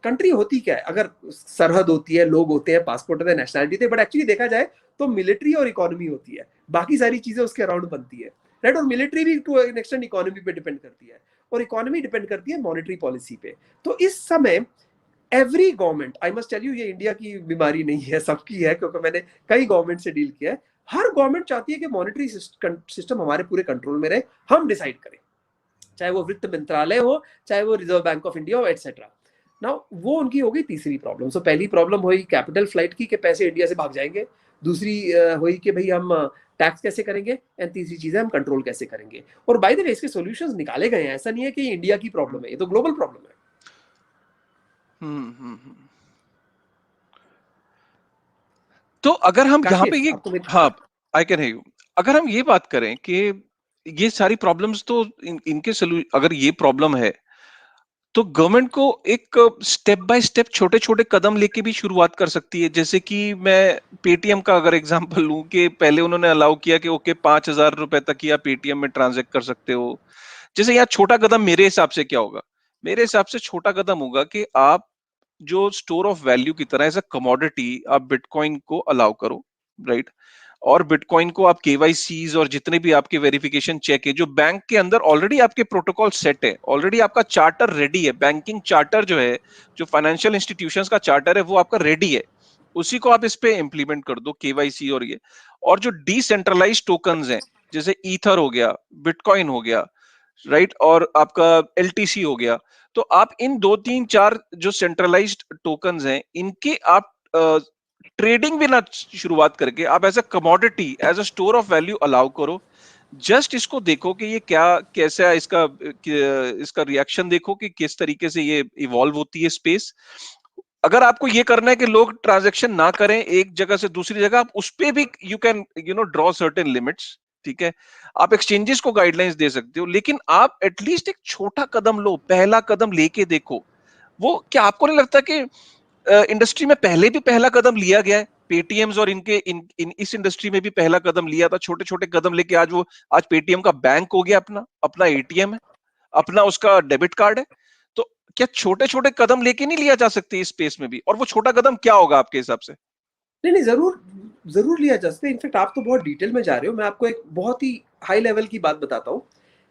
कंट्री होती क्या है? अगर सरहद होती है, लोग होते हैं, पासपोर्ट होते हैं, नेशनलिटी होती है, बट एक्चुअली देखा जाए तो मिलिट्री और इकोनॉमी होती है, बाकी सारी चीजें उसके अराउंड बनती है, राइट? और मिलिट्री भी टू एन एक्सटेंट इकोनॉमी पे डिपेंड करती है, और इकोनॉमी डिपेंड करती है मॉनेटरी पॉलिसी पे। तो इस समय every government, I must tell you, ये इंडिया की बीमारी नहीं है, सबकी है, क्योंकि मैंने कई गवर्नमेंट से डील किया है। हर गवर्नमेंट चाहती है कि मॉनेटरी सिस्टम हमारे पूरे कंट्रोल में रहे, हम डिसाइड करें, चाहे वो वित्त मंत्रालय हो, चाहे वो रिजर्व बैंक ऑफ इंडिया हो, एटसेट्रा। नाउ वो उनकी हो गई तीसरी प्रॉब्लम। सो पहली प्रॉब्लम हुई कैपिटल फ्लाइट की, कि पैसे इंडिया से भाग जाएंगे। दूसरी हुई कि भाई हम टैक्स कैसे करेंगे, एंड तीसरी चीज है हम कंट्रोल कैसे करेंगे। और बाय द वे इसके सॉल्यूशंस निकाले गए हैं, ऐसा नहीं है कि ये इंडिया की प्रॉब्लम है, ये तो ग्लोबल प्रॉब्लम है। तो अगर हम यहाँ पे ये, आपको हाँ, आई कैन हेयर यू, अगर हम ये बात करें कि ये सारी प्रॉब्लम्स तो इनके अगर ये प्रॉब्लम है, तो गवर्नमेंट को एक स्टेप बाय स्टेप छोटे छोटे कदम लेके भी शुरुआत कर सकती है। जैसे कि मैं पेटीएम का अगर एग्जांपल लूं, कि पहले उन्होंने अलाउ किया कि ओके 5,000 रुपए तक ही आप पेटीएम में ट्रांजैक्ट कर सकते हो। जैसे यहाँ छोटा कदम मेरे हिसाब से क्या होगा? मेरे हिसाब से छोटा कदम होगा कि आप जो स्टोर ऑफ वैल्यू की तरह एज अ कमोडिटी आप बिटकॉइन को अलाउ करो, राइट? और बिटकॉइन को आप केवाईसीज और जितने भी आपके वेरिफिकेशन चेक है, जो बैंक के अंदर ऑलरेडी आपके प्रोटोकॉल सेट है, ऑलरेडी आपका चार्टर रेडी है, बैंकिंग चार्टर जो है, जो फाइनेंशियल इंस्टीट्यूशंस का चार्टर है, वो आपका रेडी है, उसी को आप इस पे इंप्लीमेंट कर दो, केवाईसी और ये। और जो डिसेंट्रलाइज्ड टोकन्स हैं, जैसे ईथर हो गया, बिटकॉइन हो गया, राइट, और आपका एलटीसी हो गया, तो आप इन 2 3 4 जो सेंट्रलाइज्ड टोकन्स हैं, इनके आप ट्रेडिंग भी ना शुरुआत करके आप as a commodity, as a store of value allow करो। जस्ट इसको देखो कि ये क्या, कैसा है इसका रिएक्शन देखो कि किस तरीके से ये इवॉल्व होती है स्पेस। अगर आपको ये करना है कि लोग ट्रांजैक्शन ना करें एक जगह से दूसरी जगह, आप उस पे भी you can draw certain limits, ठीक है? आप एक्सचेंजेस को गाइडलाइंस दे सकते हो, लेकिन आप एटलीस्ट एक छोटा कदम लो, पहला कदम लेके देखो। वो क्या आपको नहीं लगता कि इंडस्ट्री में पहले भी पहला कदम लिया गया है? पेटीएम्स और इस इंडस्ट्री में भी पहला कदम लिया था, छोटे छोटे कदम लेके आज पेटीएम का बैंक हो गया, अपना एटीएम है, अपना उसका डेबिट कार्ड है। तो क्या छोटे छोटे कदम लेके नहीं लिया जा सकते इस स्पेस में भी? और वो छोटा कदम क्या होगा आपके हिसाब से? नहीं, जरूर लिया जा सकता है। इनफेक्ट आप तो बहुत डिटेल में जा रहे हो। मैं आपको एक बहुत ही हाई लेवल की बात बताता हूँ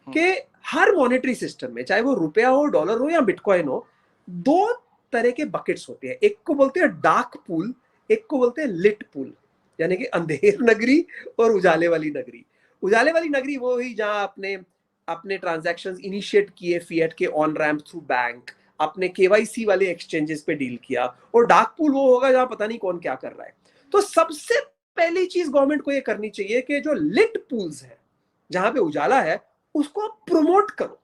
कि हर मॉनेटरी सिस्टम में, चाहे वो रुपया हो, डॉलर हो या बिटकॉइन हो, दो तरह के बकेट्स होते हैं। एक को बोलते हैं डार्क पूल, एक को बोलते हैं लिट पूल, यानी कि अंधेर नगरी और उजाले वाली नगरी। उजाले वाली नगरी वो ही जहां अपने ट्रांजैक्शंस इनिशिएट किए फिएट के ऑन रैम्प थ्रू बैंक, अपने केवाईसी वाले एक्सचेंजेस पे डील किया। और डार्क पूल वो होगा जहां पता नहीं कौन क्या कर रहा है। तो सबसे पहली चीज गवर्नमेंट को ये करनी चाहिए कि जो लिट पूल्स है, जहां पे उजाला है, उसको आप प्रमोट करो।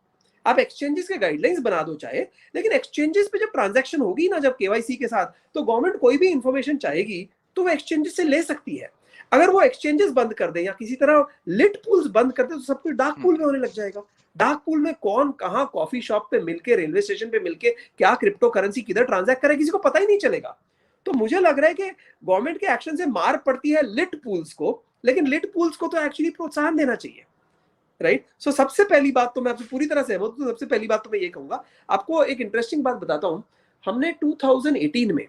आप एक्सचेंजेस के गाइडलाइंस बना दो चाहे, लेकिन एक्सचेंजेस पे जब ट्रांजैक्शन होगी ना, जब केवाईसी के साथ, तो गवर्नमेंट कोई भी इंफॉर्मेशन चाहेगी तो वो एक्सचेंजेस से ले सकती है। अगर वो एक्सचेंजेस बंद कर दे या किसी तरह लिट पूल्स बंद कर दे तो सब कुछ डार्क पूल में होने लग जाएगा। डार्क पूल में कौन कहां कॉफी शॉप पे मिलके, रेलवे स्टेशन पे मिलके क्या क्रिप्टो करेंसी किधर ट्रांजैक्ट करे, किसी को पता ही नहीं चलेगा। तो मुझे लग रहा है कि गवर्नमेंट के एक्शन से मार पड़ती है लिट पूल्स को, लेकिन लिट पूल्स को तो एक्चुअली प्रोत्साहन देना चाहिए, राइट। सो सबसे पहली बात तो मैं आपसे पूरी तरह सहमत हूं। सबसे पहली बात तो मैं ये कहूंगा, आपको एक इंटरेस्टिंग बात बताता हूं। हमने 2018 में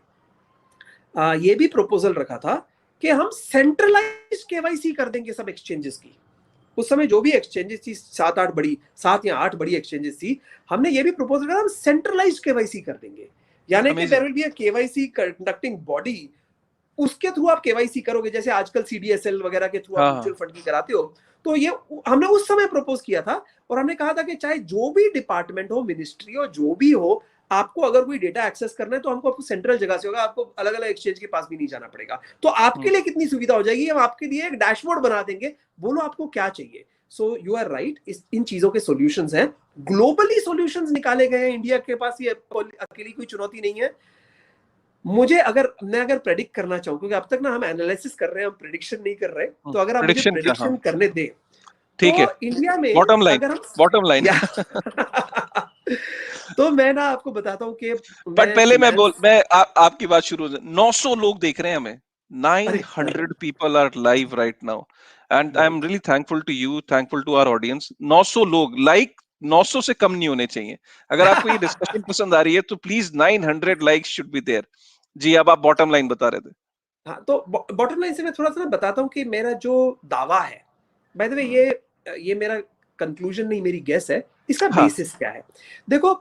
ये भी प्रपोजल रखा था कि हम सेंट्रलाइज केवाईसी कर देंगे सब एक्सचेंजेस की। उस समय जो भी एक्सचेंजेस थी, 7 या 8 बड़ी एक्सचेंजेस थी, हमने ये भी प्रपोज करा हम सेंट्रलाइज केवाईसी कर देंगे, यानी कि there will be a KYC conducting body, उसके थ्रू आप केवाईसी करोगे। जैसे आजकल सीडीएसएल वगैरह के थ्रू आप म्यूचुअल फंड की कराते हो। तो ये हमने उस समय प्रपोज किया था और हमने कहा था कि चाहे जो भी डिपार्टमेंट हो, मिनिस्ट्री हो, जो भी हो, आपको अगर कोई डेटा एक्सेस करना है तो आपको सेंट्रल जगह से होगा, आपको अलग अलग एक्सचेंज के पास भी नहीं जाना पड़ेगा। तो आपके लिए कितनी सुविधा हो जाएगी, हम आपके लिए एक डैशबोर्ड बना देंगे, बोलो आपको क्या चाहिए। सो यू आर राइट, इन चीजों के सॉल्यूशंस हैं, ग्लोबली सॉल्यूशंस निकाले गए हैं। इंडिया के पास ये अकेली कोई चुनौती नहीं है। मैं अगर प्रेडिक्ट करना चाहूँ, क्योंकि अब तक ना हम एनालिसिस कर रहे हैं, हम प्रेडिक्शन नहीं कर रहे, तो अगर आप मुझे प्रेडिक्शन करने दें, ठीक है, तो इंडिया में बॉटम लाइन तो मैं ना आपको बताता हूँ कि बट पहले मैं आपकी बात शुरू 900 लोग देख रहे हैं हमें, 900 people are live right now and I'm really thankful to you, thankful to our audience। 900 लोग, लाइक 900 से कम नहीं होने चाहिए। अगर आपको ये डिस्कशन पसंद आ रही है तो please 900 likes should be there. जी, अब आप बॉटम लाइन बता रहे थे। हाँ, तो बॉटम लाइन से मैं थोड़ा सा बताता हूँ कि मेरा जो दावा है, बाय द वे ये मेरा कंक्लूजन नहीं, मेरी गेस है, इसका बेसिस क्या है। देखो,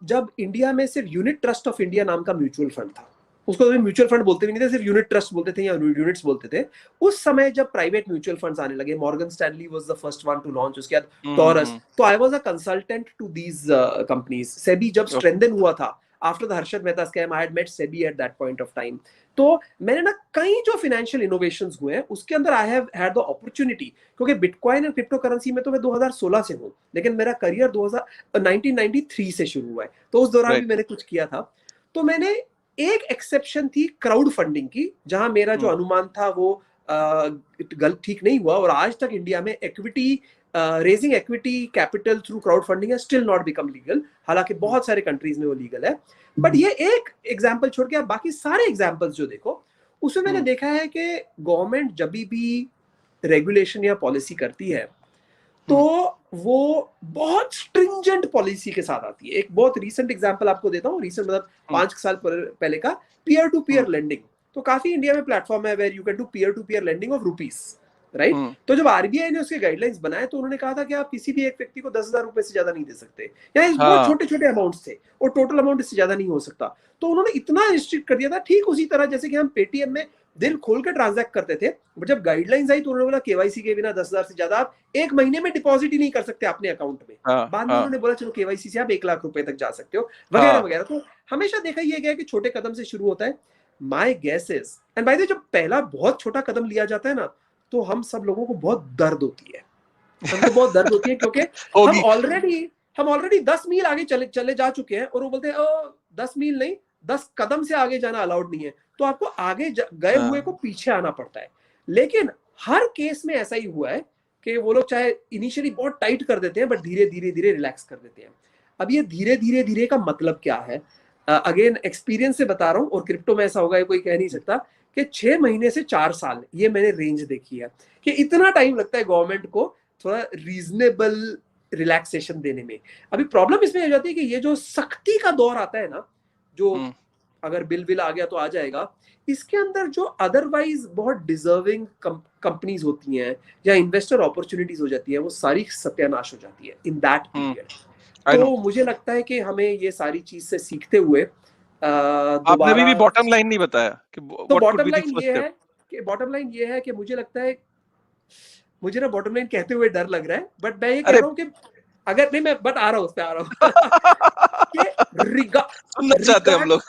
जब इंडिया में सिर्फ यूनिट ट्रस्ट ऑफ इंडिया नाम का म्यूचुअल फंड था, उसको म्यूचुअल फंड बोलते भी नहीं थे, सिर्फ यूनिट ट्रस्ट बोलते थे या यूनिट्स बोलते थे। उस समय जब प्राइवेट म्यूचुअल फंड्स आने लगे, Morgan Stanley was the first one to launch, उसके बाद टॉरस, तो I was a consultant to these companies. SEBI जब स्ट्रेंथन हुआ था after the Harshad Mehta scam, I had met SEBI at that point of time. तो मैंने ना कई जो फाइनेंशियल इनोवेशंस हुए हैं उसके अंदर I have had the opportunity, क्योंकि बिटकॉइन और क्रिप्टो करेंसी में तो मैं 2016 से हूं, लेकिन मेरा करियर 1993 से शुरू हुआ है, तो उस दौरान भी मैंने कुछ किया था। तो मैंने एक एक्सेप्शन थी क्राउड फंडिंग की, जहां मेरा जो अनुमान था वो गलत ठीक नहीं हुआ, और आज तक इंडिया में raising equity capital through crowd funding है स्टिल नॉट बिकम लीगल, हालांकि बहुत सारे कंट्रीज में वो लीगल है। बट ये एक एग्जांपल छोड़ के आप बाकी सारे एग्जांपल्स जो देखो, उसमें मैंने देखा है कि गवर्नमेंट जब भी रेगुलेशन या पॉलिसी करती है तो वो बहुत स्ट्रिंजेंट पॉलिसी के साथ आती है। एक बहुत रीसेंट एग्जांपल आपको देता हूँ, रीसेंट मतलब 5 साल पहले का, पीयर टू पीयर लेंडिंग। तो काफी इंडिया में प्लेटफॉर्म है where you can do peer to peer lending of rupees, right. तो जब आरबीआई ने उसके गाइडलाइंस बनाए तो उन्होंने कहा था कि आप किसी भी एक व्यक्ति को 10,000 रुपए से ज्यादा नहीं दे सकते, या बहुत छोटे छोटे अमाउंट्स थे और टोटल अमाउंट इससे ज्यादा नहीं हो सकता। तो उन्होंने इतना रिस्ट्रिक्ट कर दिया था। ठीक उसी तरह जैसे कि हम पेटीएम में दिल खोल के ट्रांजैक्ट करते थे, बट जब गाइडलाइंस आई तो उन्होंने बोला केवाईसी के बिना 10,000 से ज्यादा आप एक महीने में डिपॉजिट ही नहीं कर सकते अपने अकाउंट में। बाद में उन्होंने बोला चलो केवाईसी से आप 1 लाख रुपए तक जा सकते हो, वगैरह वगैरह। तो हमेशा देखा यह गया कि छोटे कदम से शुरू होता है। My guess is, and by the way, जब पहला बहुत छोटा कदम लिया जाता है ना, तो हम सब लोगों को बहुत दर्द होती है, हमको बहुत दर्द होती है, क्योंकि हम ऑलरेडी 10 मील आगे चले जा चुके हैं, और वो बोलते हैं 10 मील नहीं, 10 कदम से आगे जाना अलाउड नहीं है। तो आपको आगे गए हुए को पीछे आना पड़ता है। लेकिन हर केस में ऐसा ही हुआ है कि वो लोग चाहे इनिशियली बहुत टाइट कर देते हैं, बट धीरे धीरे धीरे रिलैक्स कर देते हैं। अब ये धीरे धीरे धीरे का मतलब क्या है? अगेन एक्सपीरियंस से बता रहा हूँ, और क्रिप्टो में ऐसा होगा ये कोई कह नहीं सकता, कि 6 महीने से 4 साल ये मैंने रेंज देखी है कि इतना टाइम लगता है गवर्नमेंट को थोड़ा रीजनेबल रिलैक्सेशन देने में। अभी प्रॉब्लम इसमें हो जाती है कि ये जो सख्ती का दौर आता है ना, जो अगर बिल आ गया तो आ जाएगा, इसके अंदर जो अदरवाइज बहुत डिजर्विंग कंपनीज होती हैं या इन्वेस्टर अपॉर्चुनिटीज हो जाती है, वो सारी सत्यानाश हो जाती है इन दैट पीरियड। तो मुझे लगता है कि हमें ये सारी चीज से सीखते हुए आपने भी बॉटम लाइन नहीं बताया कि तो बॉटम लाइन ये है कि मुझे लगता है, मुझे ना बॉटम लाइन कहते हुए डर लग रहा है, बट मैं ये कह रहा हूँ कि अगर नहीं, मैं बट आ रहा हूँ उस पे आ रहा हूँ सुनना चाहते हैं हम लोग,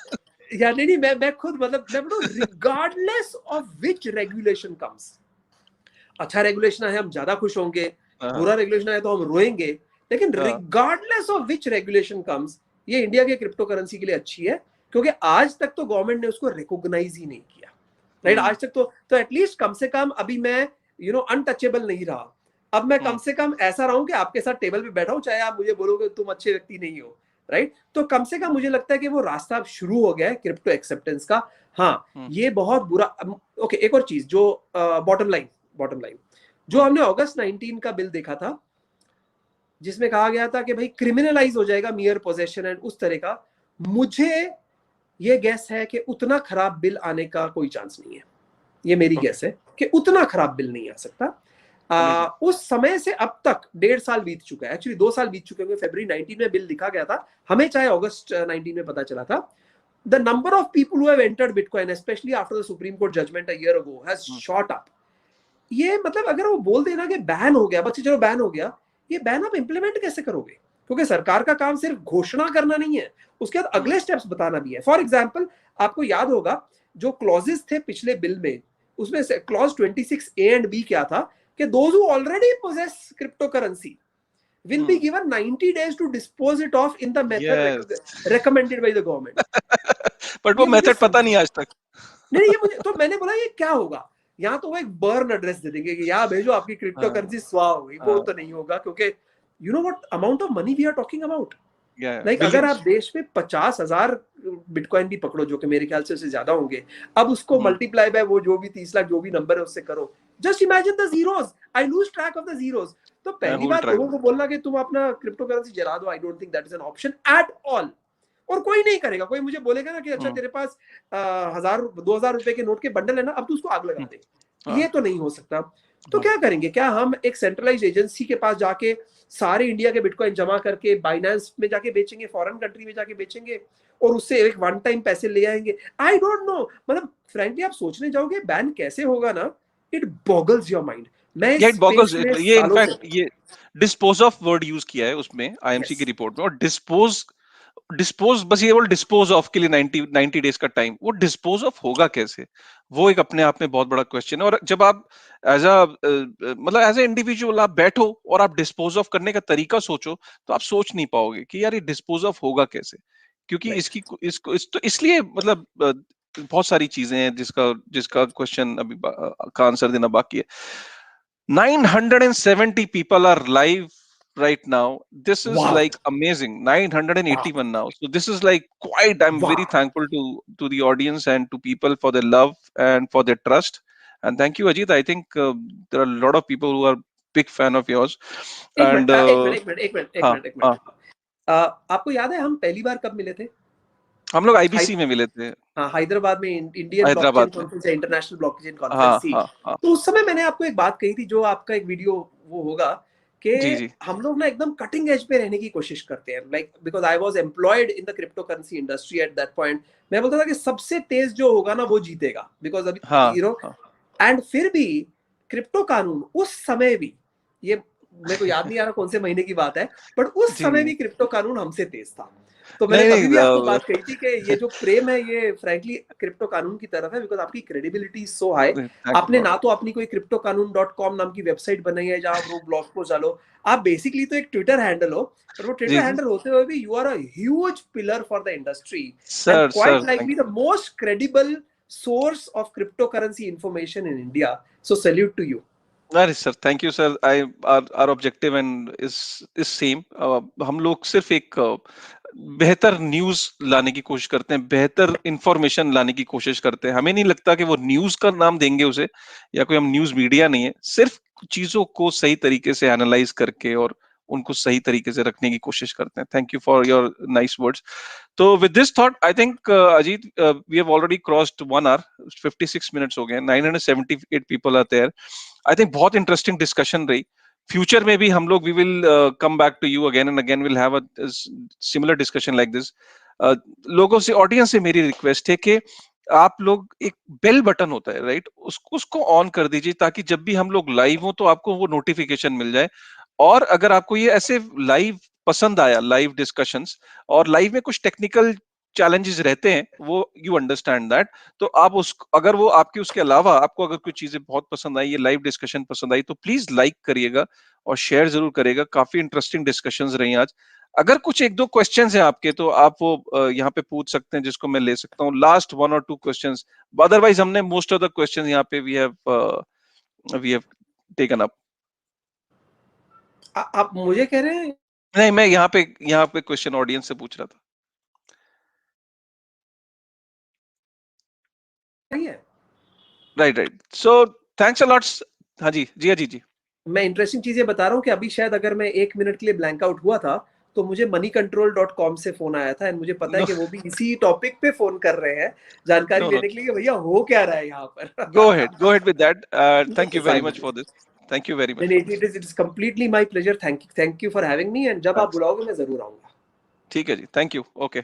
या नहीं मैं खुद मतलब मैं बोलूं, regardless of which regulation comes, अच्छा रेगुलेशन है हम ज्यादा खुश होंगे, बुरा रेगुलेशन है तो हम रोएंगे, लेकिन regardless of which regulation comes, ये इंडिया के क्रिप्टो करेंसी के लिए अच्छी है, क्योंकि आज तक तो गवर्नमेंट ने उसको रिकॉग्नाइज ही नहीं किया, राइट? आज तक तो एटलीस्ट कम से कम अभी मैं अनटचेबल नहीं रहा, अब मैं कम से कम ऐसा रहा हूं कि आपके साथ टेबल पे बैठा हूं, चाहे आप मुझे बोलोगे तुम अच्छे व्यक्ति नहीं हो, राइट? तो कम से कम मुझे लगता है कि वो रास्ता अब शुरू हो गया है क्रिप्टो एक्सेप्टेंस का। हाँ, ये बहुत बुरा। ओके, एक और चीज जो बॉटम लाइन जो हमने अगस्त 19 का बिल देखा था, जिसमें कहा गया था कि भाई क्रिमिनलाइज हो जाएगा मियर पोजेशन एंड उस तरह का, मुझे ये गैस है कि उतना खराब बिल आने का कोई चांस नहीं है। ये मेरी गैस है कि उतना खराब बिल नहीं आ सकता। उस समय से अब तक 1.5 साल बीत चुका है, एक्चुअली 2 साल बीत चुके हैं। फरवरी 19 में बिल लिखा गया था, हमें चाहे अगस्त 19 में पता चला था। The number of people who have entered bitcoin specially after the supreme court judgment a year ago has shot up. ये मतलब अगर वो बोल देना कि बैन हो गया, बच्चे चलो बैन हो गया, ये बैन आप इंप्लीमेंट कैसे करोगे? क्योंकि सरकार का काम सिर्फ घोषणा करना नहीं है, उसके बाद अगले स्टेप्स बताना भी है। फॉर एग्जाम्पल, आपको याद होगा जो क्लॉजेस थे पिछले बिल में, उसमें से क्लॉज 26A and B क्या था कि those who already possess cryptocurrency will be given 90 days to dispose it off in the method recommended by the government. But वो मेथड पता नहीं आज तक। नहीं, ये मुझे तो मैंने बोला ये क्या होगा, यहाँ तो वो एक बर्न एड्रेस दे देंगे कि यहाँ भेजो आपकी क्रिप्टो करेंसी स्वाह हो गई। वो तो नहीं होगा, क्योंकि you know what amount of money we are talking about. Like अगर आप देश में 50,000 बिटकॉइन भी पकड़ो, जो कि मेरे ख्याल से उससे ज्यादा होंगे, अब उसको मल्टीप्लाई बाय वो जो भी 30 लाख जो भी नंबर है उससे करो, just imagine the zeros. I lose track of the zeros. तो पहली बात लोगों को बोलना कि तुम अपना क्रिप्टो करेंसी जला दो, I don't think that is an option at all. और कोई नहीं करेगा। कोई मुझे बोलेगा ना कि अच्छा तेरे पास 1,000-2,000 रुपए के नोट के बंडल है ना, अब तू उसको आग लगा दे, ये तो नहीं हो सकता। तो क्या करेंगे? क्या हम एक सेंट्रलाइज एजेंसी के पास जाके सारे इंडिया के बिटकॉइन जमा करके बाइनेंस में जाके बेचेंगे, फॉरेन कंट्री में जाके बेचेंगे और उससे एक वन टाइम पैसे ले आएंगे? I don't know. मतलब फ्रैंकली आप सोचने जाओगे बैन कैसे होगा ना, इट बॉगल्स योर माइंड। मैं ये इनफैक्ट ये डिस्पोज ऑफ वर्ड यूज किया है उसमें आईएमसी की रिपोर्ट में, और डिस्पोज बस ये बोल डिस्पोज ऑफ के लिए 90 डेज का टाइम, वो डिस्पोज ऑफ होगा कैसे, वो एक अपने आप में बहुत बड़ा क्वेश्चन है। और जब आप एज ए इंडिविजुअल आप बैठो और आप डिस्पोज ऑफ करने का तरीका सोचो, तो आप सोच नहीं पाओगे कि यार ये डिस्पोज ऑफ होगा कैसे, क्योंकि तो इसलिए मतलब बहुत सारी चीजें हैं जिसका क्वेश्चन अभी का आंसर देना बाकी है। 970 people are live right now. This is like amazing. 981 now. So this is like quite, I'm very thankful to the audience and to people for their love and for their trust. And thank you, Ajit. I think there are a lot of people who are big fan of yours. एक minute. आपको याद है हम पहली बार कब मिले थे? हम लोग आईबीसी में मिले थे। हाँ, हैदराबाद में, इंडियन ब्लॉकचेन कॉन्फ्रेंस या इंटरनेशनल ब्लॉकचेन कॉन्फ्रेंस थी। तो उस समय मैंने आपको एक बात कही थी, जो आपका एक वीडियो वो होगा कि हम लोग ना एकदम कटिंग एज पे रहने की कोशिश करते हैं। Like because I was employed in the crypto currency industry at that point. मैं बोलता था कि सबसे तेज जो होगा ना वो जीतेगा, बिकॉज अभी यू नो। एंड फिर भी क्रिप्टो कानून उस समय भी, ये मेरे को याद नहीं आ रहा कौन से महीने की बात है, बट उस समय भी क्रिप्टो कानून हमसे तेज था। तो मैंने कभी भी आपको बात कही थी कि ये जो प्रेम है ये फ्रैंकली क्रिप्टो कानून की तरफ है, बिकॉज आपकी क्रेडिबिलिटी सो हाई। आपने ना तो अपनी कोई cryptoqanun.com नाम की वेबसाइट बनाई है जहां वो ब्लॉग पोस्ट डालो, आप बेसिकली तो एक ट्विटर हैंडल हो, पर वो ट्विटर हैंडल होते हुए भी you are a huge pillar for the industry and quite likely the most credible source of cryptocurrency information in India. So salute to you. अरे sir, thank you sir. Our objective end is same. हम लोग सिर्फ एक बेहतर news लाने की कोशिश करते हैं, बेहतर इंफॉर्मेशन लाने की कोशिश करते हैं। हमें नहीं लगता कि वो न्यूज का नाम देंगे उसे, या कोई हम न्यूज मीडिया नहीं है, सिर्फ चीजों को सही तरीके से एनालाइज करके और उनको सही तरीके से रखने की कोशिश करते हैं। Thank you for your nice words. तो with this thought I think Ajit, we have already crossed 1 hour, 56 minutes हो गए, 978 people are there. I think बहुत इंटरेस्टिंग डिस्कशन रही। फ्यूचर में भी हम लोग we will come back to you again and again, will have a similar discussion like this. लोगों से, ऑडियंस से मेरी रिक्वेस्ट है कि आप लोग, एक बेल बटन होता है राइट, उसको ऑन कर दीजिए, ताकि जब भी हम लोग लाइव हो तो आपको वो नोटिफिकेशन मिल जाए। और अगर आपको ये ऐसे लाइव पसंद आया, लाइव डिस्कशंस, और लाइव में कुछ टेक्निकल चैलेंजेस रहते हैं, वो यू अंडरस्टैंड दैट, तो आप उस, अगर वो आपके, उसके अलावा आपको अगर कुछ चीजें बहुत पसंद आई, ये लाइव डिस्कशन पसंद आई, तो प्लीज लाइक करिएगा और शेयर जरूर करिएगा। काफी इंटरेस्टिंग डिस्कशंस रही आज। अगर कुछ एक दो क्वेश्चंस हैं आपके, तो आप वो यहाँ पे पूछ सकते हैं, जिसको मैं ले सकता हूँ, लास्ट 1 or 2 क्वेश्चंस। अदरवाइज हमने मोस्ट ऑफ द क्वेश्चंस यहाँ पे वी हैव टेकन अप। आप मुझे कह रहे हैं? नहीं, मैं यहाँ पे क्वेश्चन ऑडियंस से पूछ रहा था। Right. So thanks a lot. हाँ जी जी। मैं इंटरेस्टिंग चीजें बता रहा हूँ कि अभी शायद अगर मैं 1 मिनट के लिए ब्लैंक आउट हुआ था, तो मुझे moneycontrol.com से फोन आया था, एंड मुझे पता है कि वो भी इसी टॉपिक पे फोन कर रहे हैं जानकारी लेने के लिए कि भैया हो क्या रहा है यहाँ पर। Go ahead with that. Thank you very Fine. much for this. Thank you very much. Then it is completely my pleasure. Thank you for having me. And जब आप Thanks. बुलाओगे मैं जरूर आऊंगा। ठीक है जी, thank you. Okay.